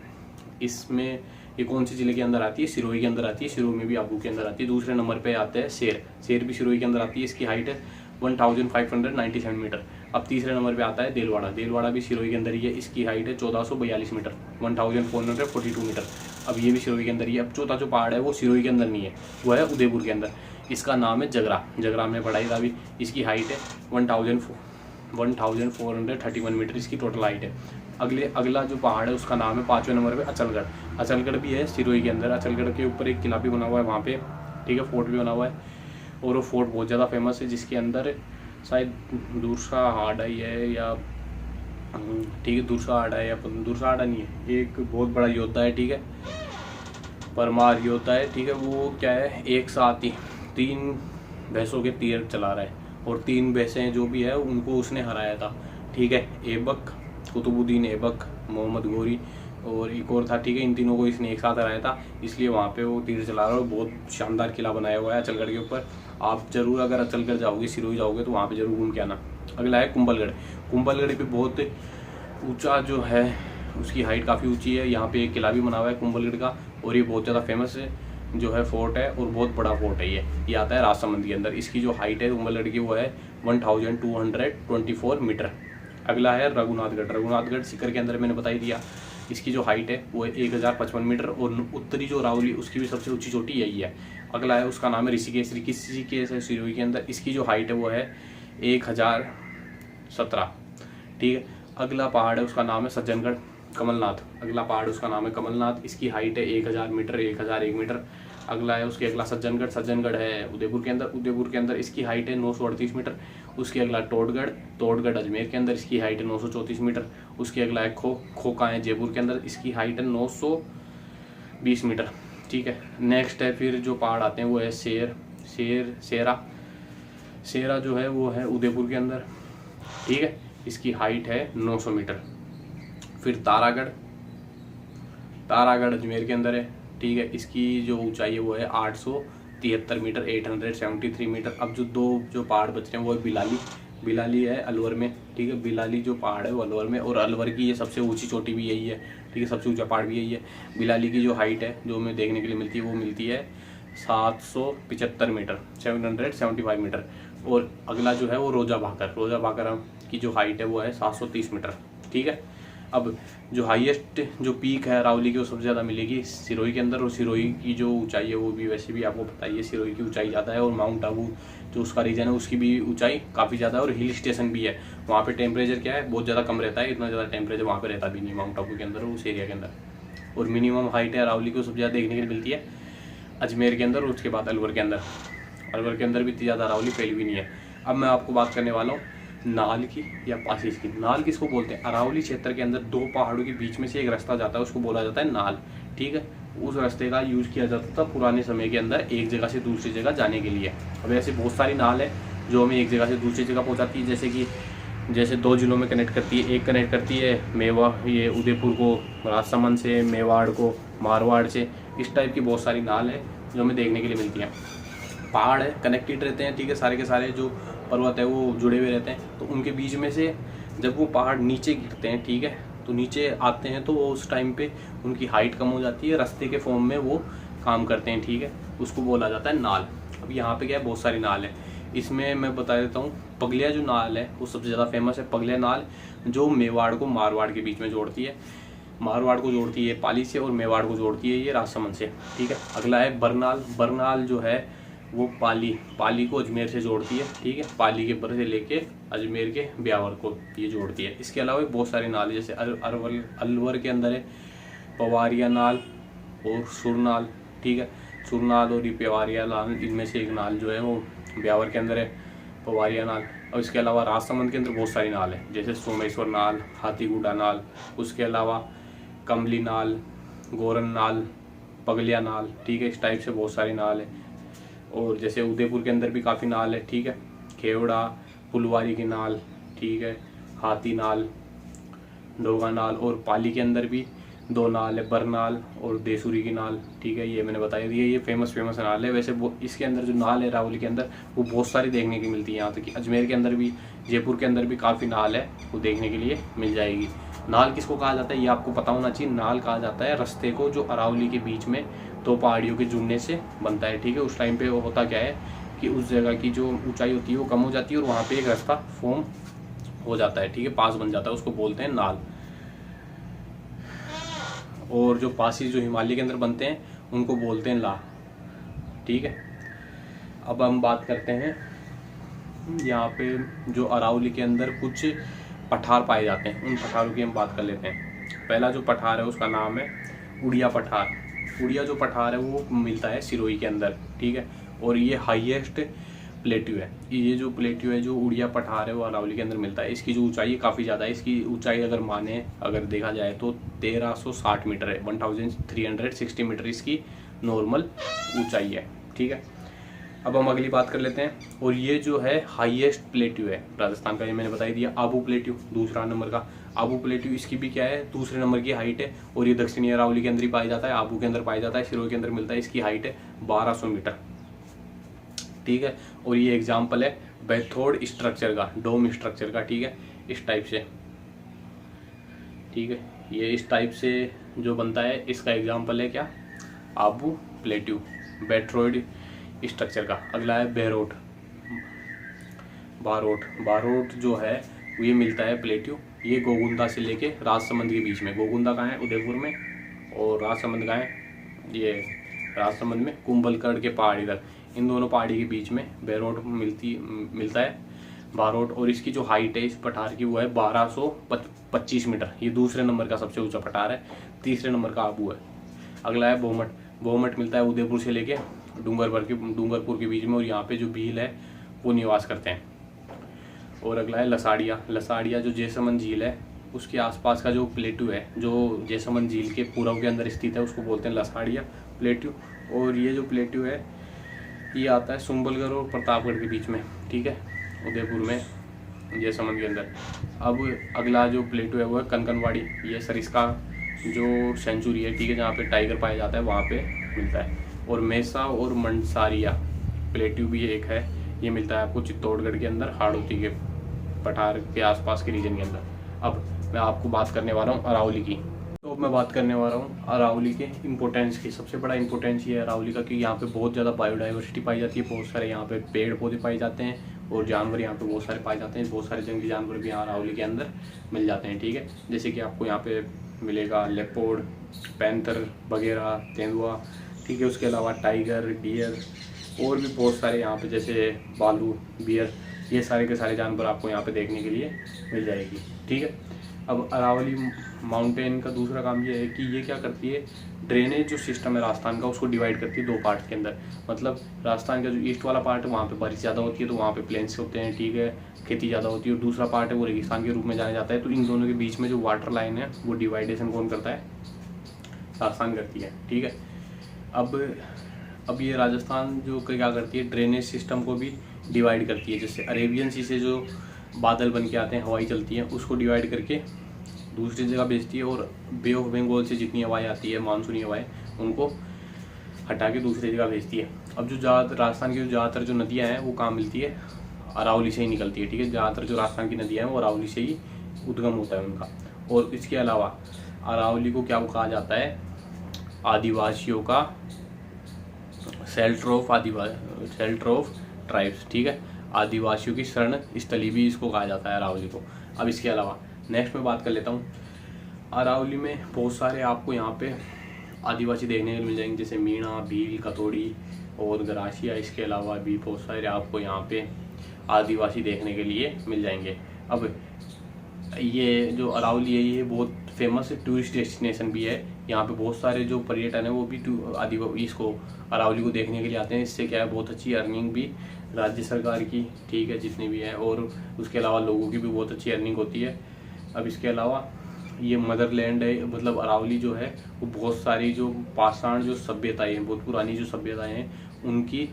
इसमें ये कौन से जिले के अंदर आती है? सिरोही के अंदर आती है, सिरोही में भी आबू के अंदर आती है। दूसरे नंबर पे आते हैं शेर भी सिरोही के अंदर आती है, इसकी हाइट है 1597 मीटर। अब तीसरे नंबर पे आता है देलवाड़ा भी सिरोही के अंदर ही है, इसकी हाइट है 1442 मीटर, 1442 मीटर। अब ये भी सिरोही के अंदर ही है। अब चौथा जो पहाड़ है वो सिरोही के अंदर नहीं है, वो है उदयपुर के अंदर, इसका नाम है जगरा में पढ़ाई था अभी। इसकी हाइट है 1431 मीटर, इसकी टोटल हाइट है। अगला जो पहाड़ है उसका नाम है 5वें नंबर पे अचलगढ़ भी है सिरोही के अंदर। अचलगढ़ के ऊपर एक किला भी बना हुआ है वहाँ पे, ठीक है, फोर्ट भी बना हुआ है, और वो फोर्ट बहुत ज़्यादा फेमस है, जिसके अंदर शायद दूरसा हाड़ा ही है या ठीक है दूरसा हाड़ा है या दूरसा हाड़ा नहीं है, एक बहुत बड़ा योद्धा है, ठीक है, परमार योद्धा है, ठीक है। वो क्या है, एक साथ ही 3 भैंसों के तीर चला रहा है, और 3 भैंसें जो भी है उनको उसने हराया था, ठीक है। ऐबक, कुतुबुद्दीन ऐबक, मोहम्मद गोरी और एक और था, ठीक है। इन तीनों को इसने एक साथ हराया था, इसलिए वहाँ पे वो तीर चला रहा है। बहुत शानदार किला बनाया हुआ है अचलगढ़ के ऊपर। आप जरूर अगर अचलगढ़ जाओगे, सिरोही जाओगे, तो वहाँ पे जरूर घूम के आना। अगला है कुंभलगढ़ भी बहुत ऊंचा जो है, उसकी हाइट काफ़ी ऊंची है। यहाँ पे एक किला भी बना हुआ है कुंभलगढ़ का, और ये बहुत ज़्यादा फेमस जो है फोर्ट है, और बहुत बड़ा फोर्ट है ये आता है राजसमंद के अंदर। इसकी जो हाइट है कुंभलगढ़ की वो है 1224 मीटर। अगला है रघुनाथगढ़ शिखर के अंदर मैंने बता ही दिया। इसकी जो हाइट है वो है 1055 मीटर, और उत्तरी जो अरावली उसकी भी सबसे ऊंची चोटी यही है। अगला है उसका नाम है ऋषिकेश है सिरोही के अंदर, इसकी जो हाइट है वो है 1017, ठीक है। अगला पहाड़ है उसका नाम है सज्जनगढ़ कमलनाथ, इसकी हाइट है 1000 मीटर, 1001 मीटर। अगला है उसके अगला सज्जनगढ़ है उदयपुर के अंदर इसकी हाइट है 938 मीटर। उसके अगला टोडगढ़ अजमेर के अंदर, इसकी हाइट है 934 मीटर। उसके अगला है खोका है जयपुर के अंदर, इसकी हाइट है 920 मीटर, ठीक है। नेक्स्ट है फिर जो पहाड़ आते हैं वो है शेरा जो है वो है उदयपुर के अंदर, ठीक है, इसकी हाइट है 900 मीटर। फिर तारागढ़ अजमेर के अंदर है, ठीक है, इसकी जो ऊंचाई है वो है 873 मीटर, 873 मीटर। अब जो 2 पहाड़ बच रहे हैं वो है बिलाली है अलवर में, ठीक है। बिलाली जो पहाड़ है वो अलवर में, और अलवर की ये सबसे ऊंची चोटी भी यही है, ठीक है, सबसे ऊंचा पहाड़ भी यही है। बिलाली की जो हाइट है जो हमें देखने के लिए मिलती है वो मिलती है 775 मीटर, 775 मीटर। और अगला जो है वो रोजा भाकर की जो हाइट है वो है 730 मीटर, ठीक है। अब जो हाईएस्ट जो पीक है अरावली की वो सबसे ज़्यादा मिलेगी सिरोही के अंदर, और सिरोही की जो ऊंचाई है वो भी वैसे भी आपको पता ही है, सिरोही की ऊंचाई ज़्यादा है। और माउंट आबू जो उसका रीजन है उसकी भी ऊंचाई काफ़ी ज़्यादा है, और हिल स्टेशन भी है। वहाँ पे टेम्परेचर क्या है, बहुत ज़्यादा कम रहता है, इतना ज़्यादा टेम्परेचर वहाँ पे रहता भी नहीं माउंट आबू के अंदर, उस एरिया के अंदर। और मिनिमम हाइट है अरावली को सबसे ज़्यादा देखने के लिए मिलती है अजमेर के अंदर, और उसके बाद अलवर के अंदर। अलवर के अंदर भी इतनी ज़्यादा अरावली फैली भी नहीं है। अब मैं आपको बात करने वाला हूँ नाल की या पासीस की। नाल किसको बोलते हैं, अरावली क्षेत्र के अंदर दो पहाड़ों के बीच में से एक रास्ता जाता है, उसको बोला जाता है नाल, ठीक है। उस रास्ते का यूज़ किया जाता था पुराने समय के अंदर एक जगह से दूसरी जगह जाने के लिए। अब ऐसे बहुत सारी नाल है जो हमें एक जगह से दूसरी जगह पहुँचाती है, जैसे 2 जिलों में कनेक्ट करती है। एक कनेक्ट करती है ये उदयपुर को राजसमंद से, मेवाड़ को मारवाड़ से। इस टाइप की बहुत सारी नाल है जो हमें देखने के लिए मिलती हैं। पहाड़ है, कनेक्टेड रहते हैं, ठीक है, सारे के सारे जो पर्वत है वो जुड़े हुए रहते हैं। तो उनके बीच में से जब वो पहाड़ नीचे गिरते हैं, ठीक है, तो नीचे आते हैं तो वो उस टाइम पे उनकी हाइट कम हो जाती है, रास्ते के फॉर्म में वो काम करते हैं, ठीक है, उसको बोला जाता है नाल। अब यहाँ पे क्या है, बहुत सारी नाल है। इसमें मैं बता देता हूँ, पगलिया जो नाल है वो सबसे ज़्यादा फेमस है। पगलिया नाल जो मेवाड़ को मारवाड़ के बीच में जोड़ती है, मारवाड़ को जोड़ती है पाली से, और मेवाड़ को जोड़ती है ये राजसमंद से, ठीक है। अगला है बरनाल। बरनाल जो है वो पाली को अजमेर से जोड़ती है, ठीक है, पाली के बर से लेके अजमेर के ब्यावर को ये जोड़ती है। इसके अलावा बहुत सारे नाल है, जैसे अलवर के अंदर है पवारिया नाल और सुरनाल, ठीक है। सुरनाल और ये पवारिया नाल, इनमें से एक नाल जो है वो ब्यावर के अंदर है, पवारिया नाल। और इसके अलावा राजसमंद के अंदर बहुत सारी नाल है, जैसे सोमेश्वर नाल, हाथीगुडा नाल, उसके अलावा कमली नाल, गोरन नाल, पगलिया नाल, ठीक है। इस टाइप से बहुत सारी नाल है। और जैसे उदयपुर के अंदर भी काफ़ी नाल है, ठीक है, खेवड़ा, पुलवारी की नाल, ठीक है, हाथी नाल, डोगा नाल। और पाली के अंदर भी 2 नाल है, बरनाल और देसूरी की नाल, ठीक है। ये मैंने बताया दिया, ये फेमस नाल है। वैसे वो इसके अंदर जो नाल है रावली के अंदर वो बहुत सारी देखने की मिलती है। यहाँ तक कि अजमेर के अंदर भी, जयपुर के अंदर भी काफ़ी नाल है, वो देखने के लिए मिल जाएगी। नाल किसको कहा जाता है ये आपको पता होना चाहिए। नाल कहा जाता है रास्ते को जो अरावली के बीच में 2 पहाड़ियों के जुड़ने से बनता है, ठीक है। उस टाइम पे होता क्या है कि उस जगह की जो ऊंचाई होती है वो कम हो जाती है, और वहाँ पे एक रास्ता फॉर्म हो जाता है, ठीक है, पास बन जाता है, उसको बोलते हैं नाल। और जो पासी जो हिमालय के अंदर बनते हैं उनको बोलते हैं ला, ठीक है। अब हम बात करते हैं यहाँ पे जो अरावली के अंदर कुछ पठार पाए जाते हैं, उन पठारों की हम बात कर लेते हैं। पहला जो पठार है उसका नाम है उड़िया पठार। उड़िया जो पठार है वो मिलता है सिरोही के अंदर, ठीक है, और ये हाईएस्ट प्लेट्यू है। ये जो प्लेट्यू है जो उड़िया पठार है वो अरावली के अंदर मिलता है। इसकी जो ऊंचाई काफ़ी ज़्यादा है, इसकी ऊंचाई अगर देखा जाए तो 1360 मीटर है, 1360 मीटर इसकी नॉर्मल ऊंचाई है, ठीक है। अब हम अगली बात कर लेते हैं, और ये जो है हाईएस्ट प्लेट्यू है राजस्थान का, ये मैंने बता ही दिया। आबू प्लेट्यू दूसरा नंबर का, आबू प्लेट्यू इसकी भी क्या है, दूसरे नंबर की हाइट है, और ये दक्षिणी अरावली के अंदर ही पाया जाता है, आबू के अंदर पाया जाता है, सिरोही के अंदर मिलता है। इसकी हाइट है 1200 मीटर, ठीक है। और ये एग्जाम्पल है बैथोड स्ट्रक्चर का, डोम स्ट्रक्चर का, ठीक है, इस टाइप से, ठीक है। ये इस टाइप से जो बनता है इसका एग्जाम्पल है क्या, आबू प्लेट्यू, बैथोड स्ट्रक्चर का। अगला है बारोट जो है ये मिलता है प्लेट्यू, ये गोगुंदा से लेके राजसमंद के बीच में। गोगुंदा कहाँ है, उदयपुर में, और राजसमंद कहाँ है, ये राजसमंद में कुंभलगढ़ के पहाड़ी तक, इन दोनों पहाड़ी के बीच में बैरोट मिलता है बारोट। और इसकी जो हाइट है इस पठार की वो है 1225 मीटर। ये दूसरे नंबर का सबसे ऊंचा पठार है, तीसरे नंबर का आबू है। अगला है बोमट मिलता है उदयपुर से लेके डूंगरपुर के बीच में, और यहाँ पे जो भील है वो निवास करते हैं। और अगला है लसाड़िया जो जैसमंद झील है उसके आसपास का जो प्लेट्यू है, जो जैसमंद झील के पूर्व के अंदर स्थित है, उसको बोलते हैं लसाड़िया प्लेट्यू। और ये जो प्लेट्यू है ये आता है सुंबलगढ़ और प्रतापगढ़ के बीच में, ठीक है, उदयपुर में जैसमंद के अंदर। अब अगला जो प्लेट्यू है वो है कनकनवाड़ी, ये सरिस्का जो सेंचुरी है, ठीक है, जहाँ पे टाइगर पाया जाता है वहाँ पे मिलता है। और मेसा और मंसारिया प्लेट्यू भी एक है, ये मिलता है आपको चित्तौड़गढ़ के अंदर हाड़ौती के पठार के आसपास के रीजन के अंदर। अब मैं आपको बात करने वाला हूँ अरावली की। तो अब मैं बात करने वाला हूँ अरावली के इम्पोर्टेंस की। सबसे बड़ा इम्पोर्टेंस ये है अरावली का कि यहाँ पे बहुत ज़्यादा बायोडाइवर्सिटी पाई जाती है, बहुत सारे यहाँ पे पेड़ पौधे पाए जाते हैं और जानवर यहाँ पे बहुत सारे पाए जाते हैं। बहुत सारे जंगली जानवर भी यहाँ अरावली के अंदर मिल जाते हैं, ठीक है। जैसे कि आपको यहाँ पे मिलेगा लेपर्ड, पैंथर वगैरह, तेंदुआ, ठीक है। उसके अलावा टाइगर, डियर और भी बहुत सारे यहाँ पे जैसे भालू, बियर, ये सारे के सारे जानवर आपको यहाँ पे देखने के लिए मिल जाएगी, ठीक है। अब अरावली माउंटेन का दूसरा काम ये है कि ये क्या करती है, ड्रेनेज जो सिस्टम है राजस्थान का उसको डिवाइड करती है 2 पार्ट के अंदर। मतलब राजस्थान का जो ईस्ट वाला पार्ट है वहाँ पे बारिश ज़्यादा होती है तो वहाँ पे प्लेन्स होते हैं, ठीक है, खेती ज़्यादा होती है। और दूसरा पार्ट है वो रेगिस्तान के रूप में जाना जाता है। तो इन दोनों के बीच में जो वाटर लाइन है वो डिवाइडेशन कौन करता है, राजस्थान करती है, ठीक है। अब ये राजस्थान जो क्या करती है, ड्रेनेज सिस्टम को भी डिवाइड करती है। जैसे अरेबियन सी से जो बादल बन के आते हैं, हवाई चलती हैं, उसको डिवाइड करके दूसरी जगह भेजती है। और बे ऑफ बंगाल से जितनी हवाएं आती है, मानसूनी हवाएं, उनको हटा के दूसरी जगह भेजती है। अब जो राजस्थान की जो ज़्यादातर जो नदियाँ हैं वो कहाँ मिलती है, अरावली से ही निकलती है, ठीक है। ज़्यादातर जो राजस्थान की नदियाँ हैं वो अरावली से ही उद्गम होता है उनका। और इसके अलावा अरावली को क्या कहा जाता है, आदिवासियों का शेल्टर ऑफ ट्राइब्स, ठीक है। आदिवासियों की शरण स्थली भी इसको कहा जाता है अरावली को। अब इसके अलावा नेक्स्ट में बात कर लेता हूँ, अरावली में बहुत सारे आपको यहाँ पे आदिवासी देखने को मिल जाएंगे, जैसे मीणा, भील, कतोड़ी और गरासिया। इसके अलावा भी बहुत सारे आपको यहाँ पे आदिवासी देखने के लिए मिल जाएंगे। अब ये जो अरावली है ये बहुत फेमस टूरिस्ट डेस्टिनेशन भी है। यहाँ पे बहुत सारे जो पर्यटन है वो भी इसको अरावली को देखने के लिए आते हैं। इससे क्या है, बहुत अच्छी अर्निंग भी राज्य सरकार की, ठीक है, जितनी भी है, और उसके अलावा लोगों की भी बहुत अच्छी अर्निंग होती है। अब इसके अलावा ये मदरलैंड है, मतलब अरावली जो है वो बहुत सारी जो पाषाण जो सभ्यताएं हैं, बहुत पुरानी जो सभ्यताएं हैं, उनकी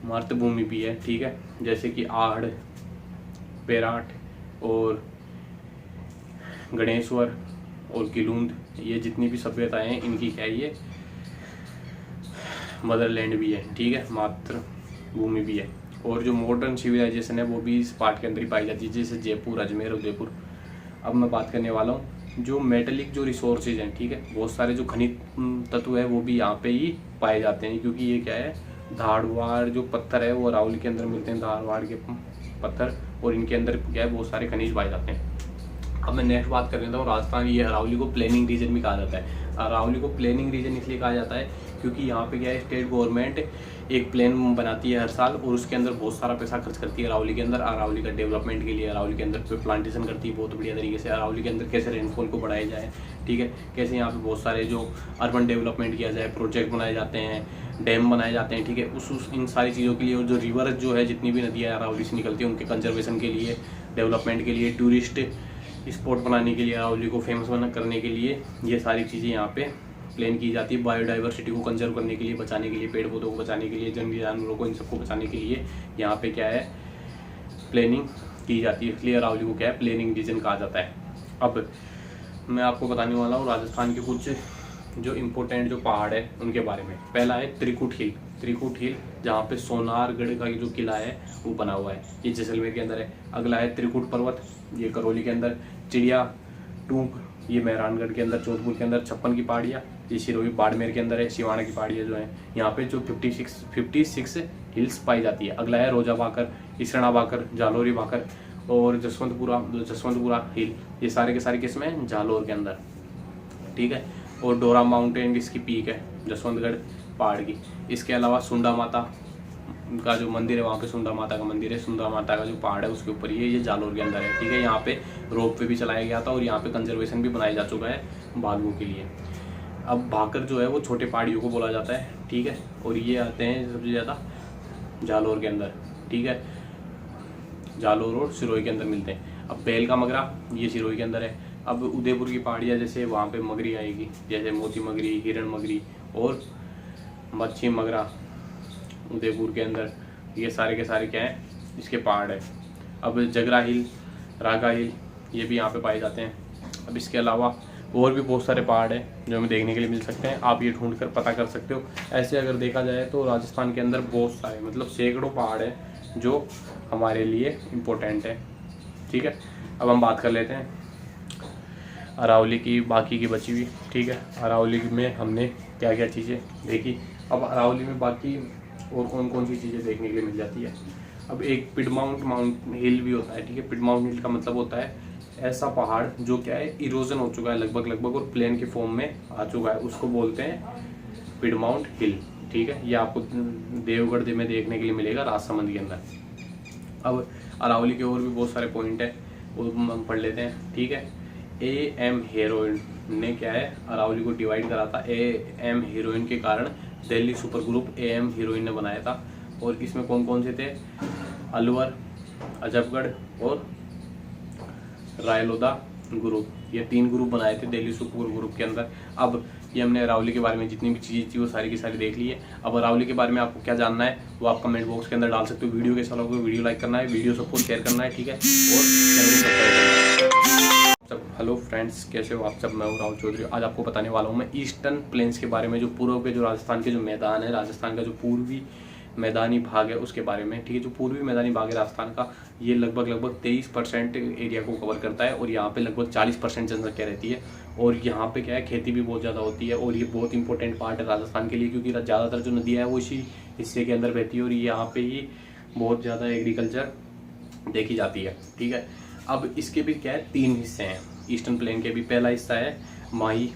मातृभूमि भी है, ठीक है। जैसे कि आहड़, बेराट और गणेश्वर और किलूंद, ये जितनी भी सभ्यताएं हैं इनकी क्या है, ये मदरलैंड भी है, ठीक है, मातृभूमि भी है। और जो मॉडर्न सिविलाइजेशन है वो भी इस पार्ट के अंदर ही पाई जाती है, जैसे जयपुर, अजमेर, उदयपुर। अब मैं बात करने वाला हूँ जो मेटलिक जो रिसोर्सेज हैं, ठीक है, बहुत सारे जो खनिज तत्व है वो भी यहाँ पे ही पाए जाते हैं, क्योंकि ये क्या है, धारवाड़ जो पत्थर है वो अरावली के अंदर मिलते हैं, धारवाड़ के पत्थर, और इनके अंदर क्या है, बहुत सारे खनिज पाए जाते हैं। अब मैं नेक्स्ट बात कर लेता हूँ राजस्थान। ये अरावली को प्लेनिंग रीजन भी कहा जाता है। अरावली को प्लेनिंग रीजन इसलिए कहा जाता है क्योंकि यहाँ पे क्या है, स्टेट गवर्नमेंट एक प्लान बनाती है हर साल और उसके अंदर बहुत सारा पैसा खर्च करती है अरावली के अंदर, अरावली का डेवलपमेंट के लिए। अरावली के अंदर पे प्लांटेशन करती है बहुत बढ़िया तरीके से। अरावली के अंदर कैसे रेनफॉल को बढ़ाया जाए, ठीक है, कैसे यहाँ पे बहुत सारे जो अर्बन डेवलपमेंट किया जाए, प्रोजेक्ट बनाए जाते हैं, डैम बनाए जाते हैं, ठीक है, उस इन सारी चीज़ों के लिए। और जो रिवर जो है, जितनी भी नदियाँ अरावली से निकलती है, उनके कंजर्वेशन के लिए, डेवलपमेंट के लिए, टूरिस्ट स्पॉट बनाने के लिए, अरावली को फेमस करने के लिए ये सारी चीज़ें यहाँ पे प्लान की जाती है। बायोडाइवर्सिटी को कंजर्व करने के लिए, बचाने के लिए, पेड़ पौधों को बचाने के लिए, जंगली जानवरों को, इन सबको बचाने के लिए यहाँ पे क्या है, प्लानिंग की जाती है। इसलिए अरावली को क्या है, प्लानिंग रीजन कहा जाता है। अब मैं आपको बताने वाला हूँ राजस्थान के कुछ जो इम्पोर्टेंट जो पहाड़ है उनके बारे में। पहला है त्रिकुट हिल। त्रिकुट हिल जहाँ पे सोनारगढ़ का जो किला है वो बना हुआ है, ये जैसलमेर के अंदर है। अगला है त्रिकुट पर्वत, ये करौली के अंदर। चिड़िया टूंक, ये मेहरानगढ़ के अंदर, जोधपुर के अंदर। 56 की पहाड़ियाँ, ये सिरोही बाड़मेर के अंदर है। सिवाना की पहाड़ियाँ जो है यहाँ पे जो 56 हिल्स पाई जाती है। अगला है रोजा भाकर, इसरणा भाकर, जालोरी भाकर और जसवंतपुरा हिल, ये सारे के सारे किस्में जालोर के अंदर, ठीक है। और डोरा माउंटेन इसकी पीक है, जसवंतगढ़ पहाड़ की। इसके अलावा सुंडा माता का जो मंदिर है, वहाँ पे सुंडा माता का मंदिर है। सुंडा माता का जो पहाड़ है उसके ऊपर ये जालोर के अंदर है, ठीक है। यहाँ पे रोप वे भी चलाया गया था और यहाँ पे कंजर्वेशन भी बनाया जा चुका है भालुओं के लिए। अब भाकर जो है वो छोटे पहाड़ियों को बोला जाता है, ठीक है, और ये आते हैं सबसे ज़्यादा जालोर के अंदर, ठीक है, जालोर और सिरोही के अंदर मिलते हैं। अब बेल का मगरा, ये सिरोही के अंदर है। अब उदयपुर की पहाड़ियाँ, जैसे वहाँ पे मगरी आएगी, जैसे मोती मगरी, हिरण मगरी और मच्छी मगरा उदयपुर के अंदर, ये सारे के सारे क्या हैं, इसके पहाड़ है। अब जगरा हिल, रागा हिल, ये भी यहाँ पे पाए जाते हैं। अब इसके अलावा और भी बहुत सारे पहाड़ हैं जो हमें देखने के लिए मिल सकते हैं, आप ये ढूंढ कर पता कर सकते हो। ऐसे अगर देखा जाए तो राजस्थान के अंदर बहुत सारे, मतलब सैकड़ों पहाड़ हैं जो हमारे लिए इम्पोर्टेंट है। ठीक है। अब हम बात कर लेते हैं अरावली की, बाकी की बची हुई, ठीक है। अरावली में हमने क्या क्या चीज़ें देखी। अब अरावली में बाकी और कौन कौन सी चीज़ें देखने के लिए मिल जाती है। अब एक पिडमाउंट हिल भी होता है, ठीक है। पिडमाउंट हिल का मतलब होता है ऐसा पहाड़ जो क्या है इरोजन हो चुका है लगभग और प्लेन के फॉर्म में आ चुका है, उसको बोलते हैं पिडमाउंट हिल, ठीक है। ये आपको देवगढ़ में देखने के लिए मिलेगा राजसमंद के अंदर। अब अरावली के और भी बहुत सारे पॉइंट है, वो हम पढ़ लेते हैं, ठीक है। AM हीरोइन ने क्या है अरावली को डिवाइड करा था। AM हीरोइन के कारण Delhi super group AM heroine ने बनाया था। और इसमें कौन कौन से थे, अलवर, अजबगढ़ और रायलोदा ग्रुप, ये 3 ग्रुप बनाए थे दिल्ली सुपर ग्रुप के अंदर। अब ये हमने अरावली के बारे में जितनी भी चीज़ें थी वो सारी की सारी देख ली है। अब अरावली के बारे में आपको क्या जानना है वो आप कमेंट बॉक्स के अंदर डाल सकते हो। वीडियो कैसा लगा, वीडियो लाइक करना है, वीडियो सबको शेयर करना है, ठीक है। और चैनल को सब्सक्राइब करना है। हेलो फ्रेंड्स, कैसे हो आप सब। मैं हूं राहुल चौधरी। आज आपको बताने वाला हूं मैं ईस्टर्न प्लेन्स के बारे में, जो पूर्व के जो राजस्थान के जो मैदान है, राजस्थान का जो पूर्वी मैदानी भाग है उसके बारे में, ठीक है। जो पूर्वी मैदानी भाग है राजस्थान का, ये लगभग 23% एरिया को कवर करता है और यहाँ पे लगभग 40% जनसंख्या रहती है। और यहाँ पे क्या है खेती भी बहुत ज़्यादा होती है और ये बहुत इंपॉर्टेंट पार्ट है राजस्थान के लिए, क्योंकि ज़्यादातर जो नदियाँ है वो इसी हिस्से के अंदर बहती है और यहाँ पे ही बहुत ज़्यादा एग्रीकल्चर देखी जाती है, ठीक है। अब इसके भी क्या है 3 हिस्से हैं ईस्टर्न प्लेन के भी। पहला हिस्सा है माही,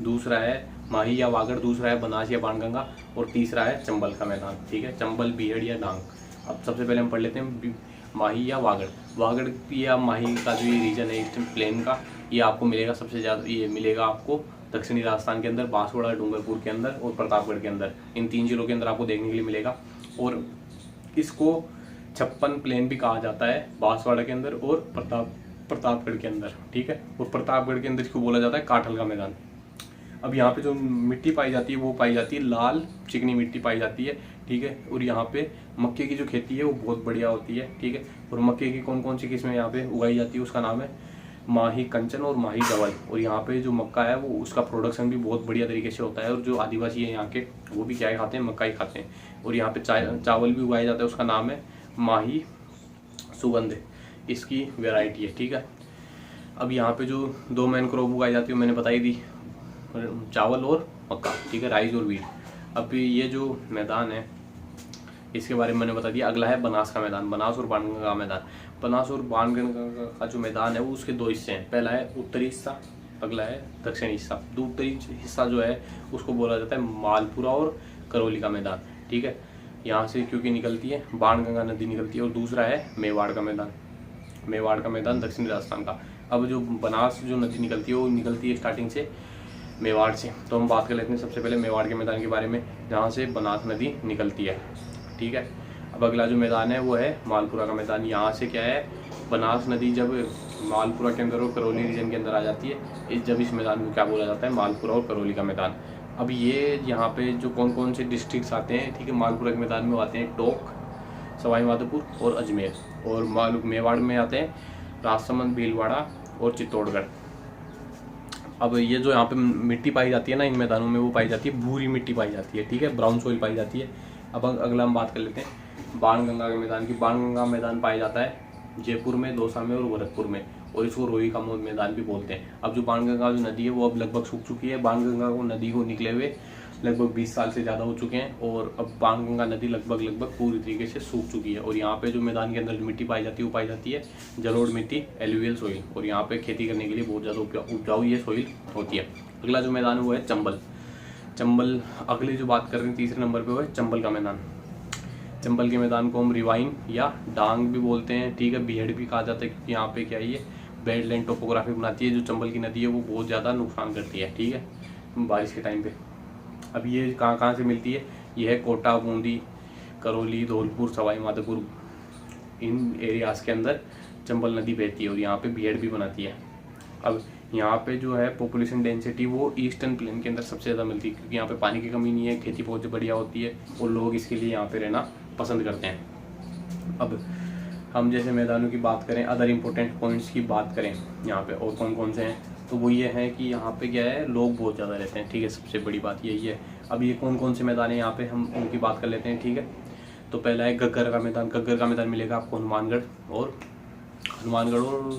दूसरा है माही या वागड़, दूसरा है बनास या बाणगंगा और तीसरा है चंबल का मैदान, ठीक है। चंबल, बीहड़ या डांग। अब सबसे पहले हम पढ़ लेते हैं माही या वागड़। वागड़ या माही का जो ये रीजन है ईस्टर्न प्लेन का, ये आपको मिलेगा सबसे ज़्यादा, ये मिलेगा आपको दक्षिणी राजस्थान के अंदर, बांसवाड़ा, डूंगरपुर के अंदर और प्रतापगढ़ के अंदर। इन 3 जिलों के अंदर आपको देखने के लिए मिलेगा। और इसको 56 प्लेन भी कहा जाता है, बांसवाड़ा के अंदर और प्रतापगढ़ के अंदर, ठीक है। और प्रतापगढ़ के अंदर इसको बोला जाता है काठल का मैदान। अब यहाँ पे जो मिट्टी पाई जाती है वो पाई जाती है लाल चिकनी मिट्टी पाई जाती है, ठीक है। और यहाँ पे मक्के की जो खेती है वो बहुत बढ़िया होती है, ठीक है। और मक्के की कौन कौन सी किस्में यहाँ पे उगाई जाती है उसका नाम है माही कंचन और माही डबल। और यहाँ पे जो मक्का है वो उसका प्रोडक्शन भी बहुत बढ़िया तरीके से होता है। और जो आदिवासी है यहाँ के वो भी क्या खाते हैं, मक्का ही खाते हैं। और यहाँ पे चावल भी उगाया जाता है, उसका नाम है माही सुगंध, इसकी वेराइटी है, ठीक है। अब यहाँ पे जो 2 मेन क्रॉप उगाई जाती है मैंने बताई दी, चावल और मक्का, ठीक है, राइस और वीट। अब ये जो मैदान है इसके बारे में मैंने बता दिया। अगला है बनास का मैदान, बनास और बाणगंगा का मैदान। बनास और बाणगंगा का जो मैदान है वो उसके 2 हिस्से हैं, पहला है उत्तरी हिस्सा, अगला है दक्षिणी हिस्सा। उत्तरी हिस्सा जो है उसको बोला जाता है मालपुरा और करौली का मैदान, ठीक है। यहाँ से क्योंकि निकलती है बाणगंगा नदी निकलती है। और दूसरा है मेवाड़ का मैदान, मेवाड़ का मैदान दक्षिणी राजस्थान का। अब जो बनास जो नदी निकलती है वो निकलती है स्टार्टिंग से मेवाड़ से। तो हम बात कर लेते हैं सबसे पहले मेवाड़ के मैदान के बारे में, जहाँ से बनास नदी निकलती है, ठीक है। अब अगला जो मैदान है वो है मालपुरा का मैदान। यहाँ से क्या है बनास नदी जब मालपुरा के अंदर और करौली रीजन के अंदर आ जाती है, जब इस मैदान को क्या बोला जाता है मालपुरा और करौली का मैदान। अब ये यहाँ पे जो कौन कौन से डिस्ट्रिक्ट्स आते हैं, ठीक है, मालपुरा के मैदान में आते हैं टोंक, सवाई माधोपुर और अजमेर। और मेवाड़ में आते हैं राजसमंद, भीलवाड़ा और चित्तौड़गढ़। अब ये जो यहाँ पे मिट्टी पाई जाती है ना इन मैदानों में, वो पाई जाती है भूरी मिट्टी पाई जाती है, ठीक है, ब्राउन सॉइल पाई जाती है। अब अगला हम बात कर लेते हैं बाणगंगा के मैदान की। बाणगंगा मैदान पाया जाता है जयपुर में, दौसा में और भरतपुर में, और इसको रोही का मैदान भी बोलते हैं। अब जो बाणगंगा जो नदी है वो अब लगभग सूख चुकी है। बाणगंगा को नदी को निकले हुए लगभग 20 साल से ज़्यादा हो चुके हैं और अब बाणगंगा नदी लगभग पूरी तरीके से सूख चुकी है। और यहाँ पे जो मैदान के अंदर जो मिट्टी पाई जाती है वो पाई जाती है जलोढ़ मिट्टी, एलुवियल सोइल। और यहाँ पे खेती करने के लिए बहुत ज़्यादा उपजाऊ ये सोइल होती है। अगला जो मैदान है वो है चंबल। चंबल अगली जो बात कर रहे हैं 3रे नंबर पे वो है चंबल का मैदान। चंबल के मैदान को हम रिवाइन या डांग भी बोलते हैं, ठीक है, बीहड़ भी कहा जाता है, क्योंकि यहाँ पे क्या है ये बेडलैंड टोपोग्राफी बनाती है। जो चंबल की नदी है वो बहुत ज़्यादा नुकसान करती है, ठीक है, बारिश के टाइम पे। अब ये कहाँ से मिलती है, ये है कोटा, बूंदी, करौली, धौलपुर, सवाई माधोपुर, इन एरियाज़ के अंदर चंबल नदी बहती है और यहाँ पे बीहड़ भी बनाती है। अब यहाँ पे जो है पॉपुलेशन डेंसिटी वो ईस्टर्न प्लेन के अंदर सबसे ज़्यादा मिलती है, क्योंकि यहाँ पे पानी की कमी नहीं है, खेती बहुत बढ़िया होती है और लोग इसके लिए यहाँ पे रहना पसंद करते हैं। अब हम जैसे मैदानों की बात करें, अदर इम्पोर्टेंट पॉइंट्स की बात करें यहाँ पे और कौन कौन से हैं, तो वो ये है कि यहाँ पे क्या है लोग बहुत ज़्यादा रहते हैं, ठीक है, सबसे बड़ी बात यही है। अब ये कौन कौन से मैदान है यहाँ पे हम उनकी बात कर लेते हैं, ठीक है। तो पहला है घग्गर का मैदान। घग्गर का मैदान मिलेगा आपको हनुमानगढ़ और हनुमानगढ़ और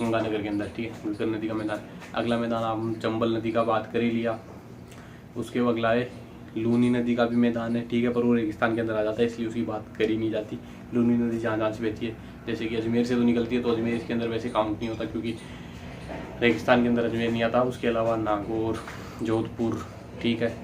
गंगानगर के अंदर, ठीक है, विकर नदी का मैदान। अगला मैदान हम चंबल नदी का बात कर ही लिया। उसके अगला है लूनी नदी का भी मैदान है, ठीक है, पर वो रेगिस्तान के अंदर आ जाता है, इसलिए उसकी बात करी नहीं जाती। लूनी नदी जहाँ जहाँ से बहती है, जैसे कि अजमेर से तो निकलती है, तो अजमेर के अंदर वैसे काउंट नहीं होता क्योंकि रेगिस्तान के अंदर अजमेर नहीं आता। उसके अलावा नागौर, जोधपुर, ठीक है,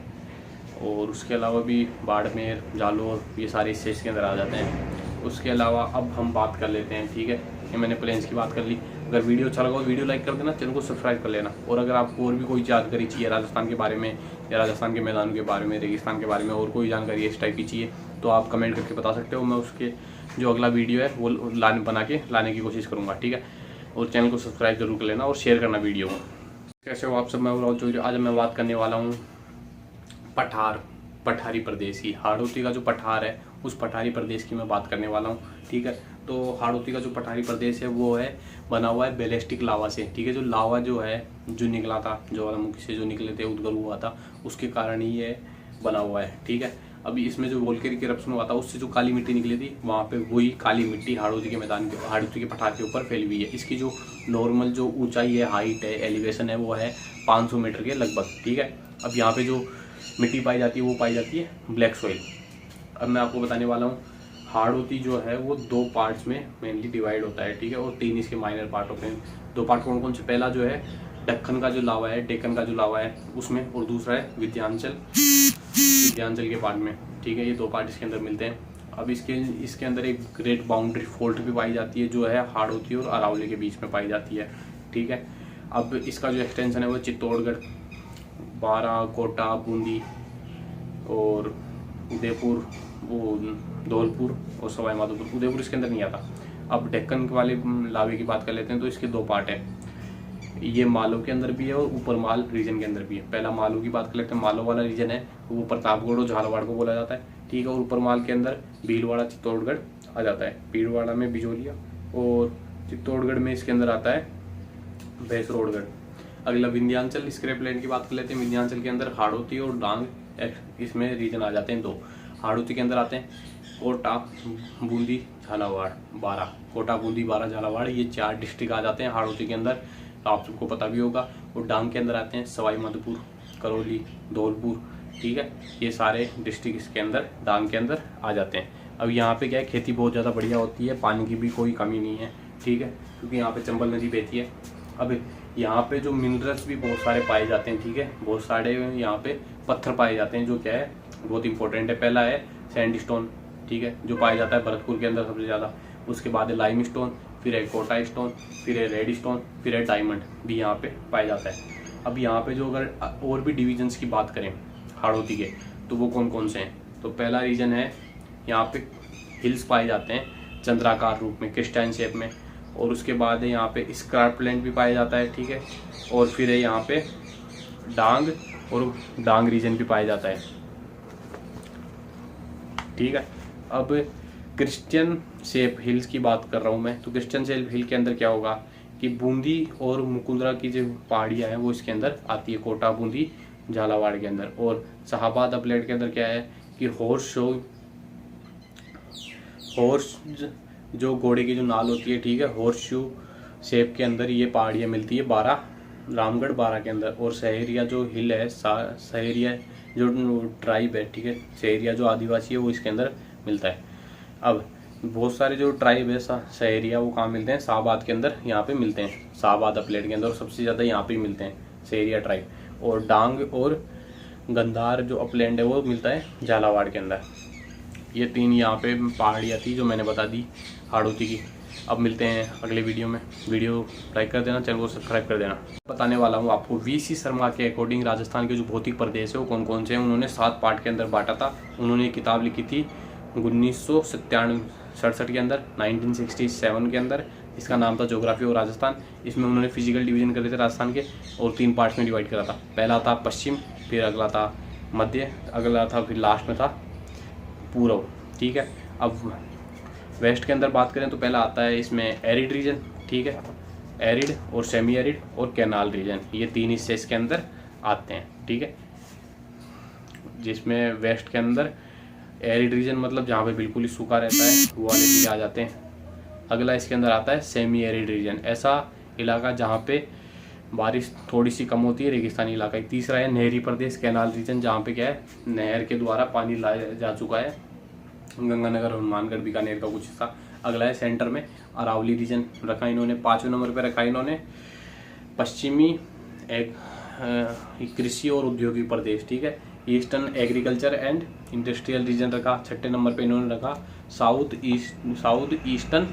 और उसके अलावा भी बाड़मेर, जालौर, ये सारे इससे इसके अंदर आ जाते हैं। उसके अलावा अब हम बात कर लेते हैं, ठीक है, ये मैंने प्लेन्स की बात कर ली। अगर वीडियो अच्छा लगा तो वीडियो लाइक कर देना, चैनल को सब्सक्राइब कर लेना। और अगर आपको और भी कोई जानकारी चाहिए राजस्थान के बारे में या राजस्थान के मैदानों के बारे में, रेगिस्तान के बारे में और कोई जानकारी इस टाइप की चाहिए तो आप कमेंट करके बता सकते हो। मैं उसके जो अगला वीडियो है वो लाने की कोशिश करूँगा, ठीक है। और चैनल को सब्सक्राइब जरूर कर लेना और शेयर करना वीडियो को। कैसे हो आप सब? मैं आज मैं बात करने वाला हूँ पठारी प्रदेश की। हाड़ौती का जो पठार है उस पठारी प्रदेश की मैं बात करने वाला हूँ, ठीक है। तो हाड़ौती का जो पठारी प्रदेश है वो है बना हुआ है बेलेस्टिक लावा से, ठीक है। जो लावा जो है जो निकला था, ज्वालामुखी से जो निकले थे, उद्गम हुआ था, उसके कारण ही ये बना हुआ है, ठीक है। अभी इसमें जो वोल्केनिक इरप्शन हुआ था उससे जो काली मिट्टी निकली थी, वहाँ पे वही काली मिट्टी हाड़ौती के मैदान के, हाड़ौती के पठार के ऊपर फैली हुई है। इसकी जो नॉर्मल जो ऊंचाई है, हाइट है, एलिवेशन है, वो है 500 मीटर के लगभग, ठीक है। अब यहाँ पे जो मिट्टी पाई जाती है वो पाई जाती है ब्लैक सॉइल। अब मैं आपको बताने वाला हूँ हाड़ौती जो है वो 2 पार्ट्स में मेनली डिवाइड होता है, ठीक है, और 3 इसके माइनर पार्ट होते हैं। 2 पार्ट कौन कौन से? पहला जो है दक्कन का जो लावा है, डेक्कन का जो लावा है उसमें, और दूसरा है विंध्याचल के पार्ट में, ठीक है। ये 2 पार्ट इसके अंदर मिलते हैं। अब इसके अंदर एक ग्रेट बाउंड्री फॉल्ट भी पाई जाती है जो है हाड़ौती और अरावली के बीच में पाई जाती है, ठीक है। अब इसका जो एक्सटेंशन है वो चित्तौड़गढ़, बारा, कोटा, बूंदी और उदयपुर, वो धौलपुर और सवाई माधोपुर। उदयपुर इसके अंदर नहीं आता। अब डेक्कन वाले लावे की बात कर लेते हैं तो इसके 2 पार्ट हैं। ये मालो के अंदर भी है और ऊपर माल रीजन के अंदर भी है। पहला मालो की बात कर लेते हैं। मालो वाला रीजन है वो प्रतापगढ़ और झालावाड़ को बोला जाता है, ठीक है। और ऊपर माल के अंदर भीलवाड़ा, चित्तौड़गढ़ आ जाता है। भीलवाड़ा में बिजोलिया और चित्तौड़गढ़ में इसके अंदर आता है भैंसरोडगढ़। अगला विंध्याचल स्क्रैप लैंड की बात कर लेते हैं। विंध्याचल के अंदर हाड़ौती और डांग इसमें रीजन आ जाते हैं 2। हाड़ौती के अंदर आते हैं कोटा, बूंदी, झालावाड़, बारा। कोटा, बूंदी, बारा, झालावाड़, ये 4 डिस्ट्रिक्ट आ जाते हैं हाड़ौती के अंदर, तो आप सबको पता भी होगा। और डांग के अंदर आते हैं सवाई माधोपुर, करौली, धौलपुर, ठीक है। ये सारे डिस्ट्रिक्ट इसके अंदर डांग के अंदर आ जाते हैं। अब यहाँ पे क्या है, खेती बहुत ज़्यादा बढ़िया होती है, पानी की भी कोई कमी नहीं है, ठीक है, क्योंकि यहाँ पे चंबल नदी बहती है। अब यहाँ पे जो मिनरल्स भी बहुत सारे पाए जाते हैं, ठीक है, बहुत सारे यहाँ पे पत्थर पाए जाते हैं जो क्या है बहुत इंपॉर्टेंट है। पहला है सैंडस्टोन, ठीक है, जो पाया जाता है भरतपुर के अंदर सबसे ज़्यादा। उसके बाद है लाइम स्टोन, फिर है कोटा स्टोन, फिर है रेड स्टोन, फिर है डायमंड भी यहाँ पे पाया जाता है। अब यहाँ पे जो अगर और भी डिविजन्स की बात करें हाड़ौती के, तो वो कौन कौन से हैं? तो पहला रीजन है यहाँ पे हिल्स पाए जाते हैं चंद्राकार रूप में, क्रिस्टाइन शेप में। और उसके बाद है यहाँ पे स्कार्पलैंड भी पाया जाता है, ठीक है। और फिर है यहाँ पे डांग और डांग रीजन भी पाया जाता है, ठीक है। अब क्रिश्चियन शेप हिल्स की बात कर रहा हूँ मैं, तो क्रिश्चियन शेप हिल के अंदर क्या होगा कि बूंदी और मुकुंदरा की जो पहाड़ियाँ हैं वो इसके अंदर आती है, कोटा, बूंदी, झालावाड़ के अंदर। और शाहबाद अपलेट के अंदर क्या है कि हॉर्स जो घोड़े की जो नाल होती है, ठीक है, हॉर्स शू शेप के अंदर ये पहाड़ियाँ मिलती है रामगढ़, बारा के अंदर। और सहरिया जो हिल है, सहरिया जो ट्राइब है, ठीक है, सहरिया जो आदिवासी है वो इसके अंदर मिलता है। अब बहुत सारे जो ट्राइब है सहरिया वो कहाँ मिलते हैं? शाहबाद के अंदर यहाँ पे मिलते हैं, शाहबाद अपलेट के अंदर, और सबसे ज़्यादा यहाँ पे मिलते हैं सहरिया ट्राइब। और डांग और गंधार जो अपलैंड है वो मिलता है झालावाड़ के अंदर। ये 3 यहाँ पे पहाड़ियाँ थी जो मैंने बता दी हाड़ौती की। अब मिलते हैं अगले वीडियो में। वीडियो लाइक कर देना, चैनल को सब्सक्राइब कर देना। बताने वाला हूँ आपको वीसी शर्मा के अकॉर्डिंग राजस्थान के जो भौतिक प्रदेश है वो कौन कौन से हैं। उन्होंने 7 पार्ट के अंदर बांटा था। उन्होंने एक किताब लिखी थी 1967 के अंदर, 1967 के अंदर, इसका नाम था ज्योग्राफी और राजस्थान। इसमें उन्होंने फिजिकल डिवीजन कर दिए थे राजस्थान के और 3 पार्ट्स में डिवाइड करा था। पहला था पश्चिम, फिर अगला था मध्य, अगला था, फिर लास्ट में था पूर्व, ठीक है। अब वेस्ट के अंदर बात करें तो पहला आता है इसमें एरिड रीजन, ठीक है, एरिड और सेमी एरिड और कैनाल रीजन, ये 3 हिस्से इसके अंदर आते हैं, ठीक है। जिसमें वेस्ट के अंदर एरिड रीजन मतलब जहाँ पे बिल्कुल ही सूखा रहता है वो वाले भी आ जाते हैं, अगला इसके अंदर आता है सेमी एरिड रीजन, ऐसा इलाका जहाँ पे बारिश थोड़ी सी कम होती है, रेगिस्तानी इलाका। तीसरा है नहरी प्रदेश, कैनाल रीजन, जहाँ पे क्या है नहर के द्वारा पानी लाया जा चुका है, गंगानगर, हनुमानगढ़, बीकानेर का कुछ हिस्सा। अगला है सेंटर में अरावली रीजन रखा इन्होंने, 5वें नंबर पे रखा इन्होंने पश्चिमी कृषि और औद्योगिक प्रदेश, ठीक है। Eastern agriculture and industrial region रखा 6ठे नंबर पे इन्होंने रखा। साउथ ईस्टर्न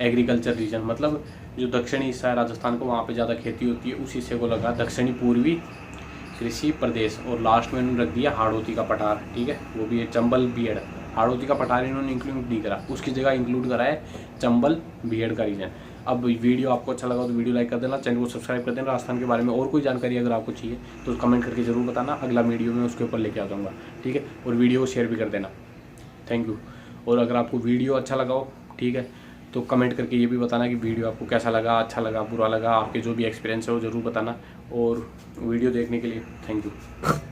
एग्रीकल्चर रीजन, मतलब जो दक्षिणी हिस्सा है राजस्थान को, वहाँ पे ज़्यादा खेती होती है, उस हिस्से को लगा दक्षिणी पूर्वी कृषि प्रदेश। और लास्ट में इन्होंने रख दिया हाड़ौती का पठार, ठीक है, वो भी है चंबल बीएड। हाड़ौती का पठार इन्होंने इंक्लूड नहीं करा, उसकी जगह इंक्लूड करा है चंबल बीएड का रीजन। अब वीडियो आपको अच्छा लगा तो वीडियो लाइक कर देना, चैनल को सब्सक्राइब कर देना। राजस्थान के बारे में और कोई जानकारी अगर आपको चाहिए तो कमेंट करके ज़रूर बताना, अगला वीडियो में उसके ऊपर लेके आ जाऊँगा, ठीक है। और वीडियो को शेयर भी कर देना, थैंक यू। और अगर आपको वीडियो अच्छा लगा हो, ठीक है, तो कमेंट करके ये भी बताना कि वीडियो आपको कैसा लगा, अच्छा लगा, बुरा लगा, आपके जो भी एक्सपीरियंस है वो ज़रूर बताना। और वीडियो देखने के लिए थैंक यू।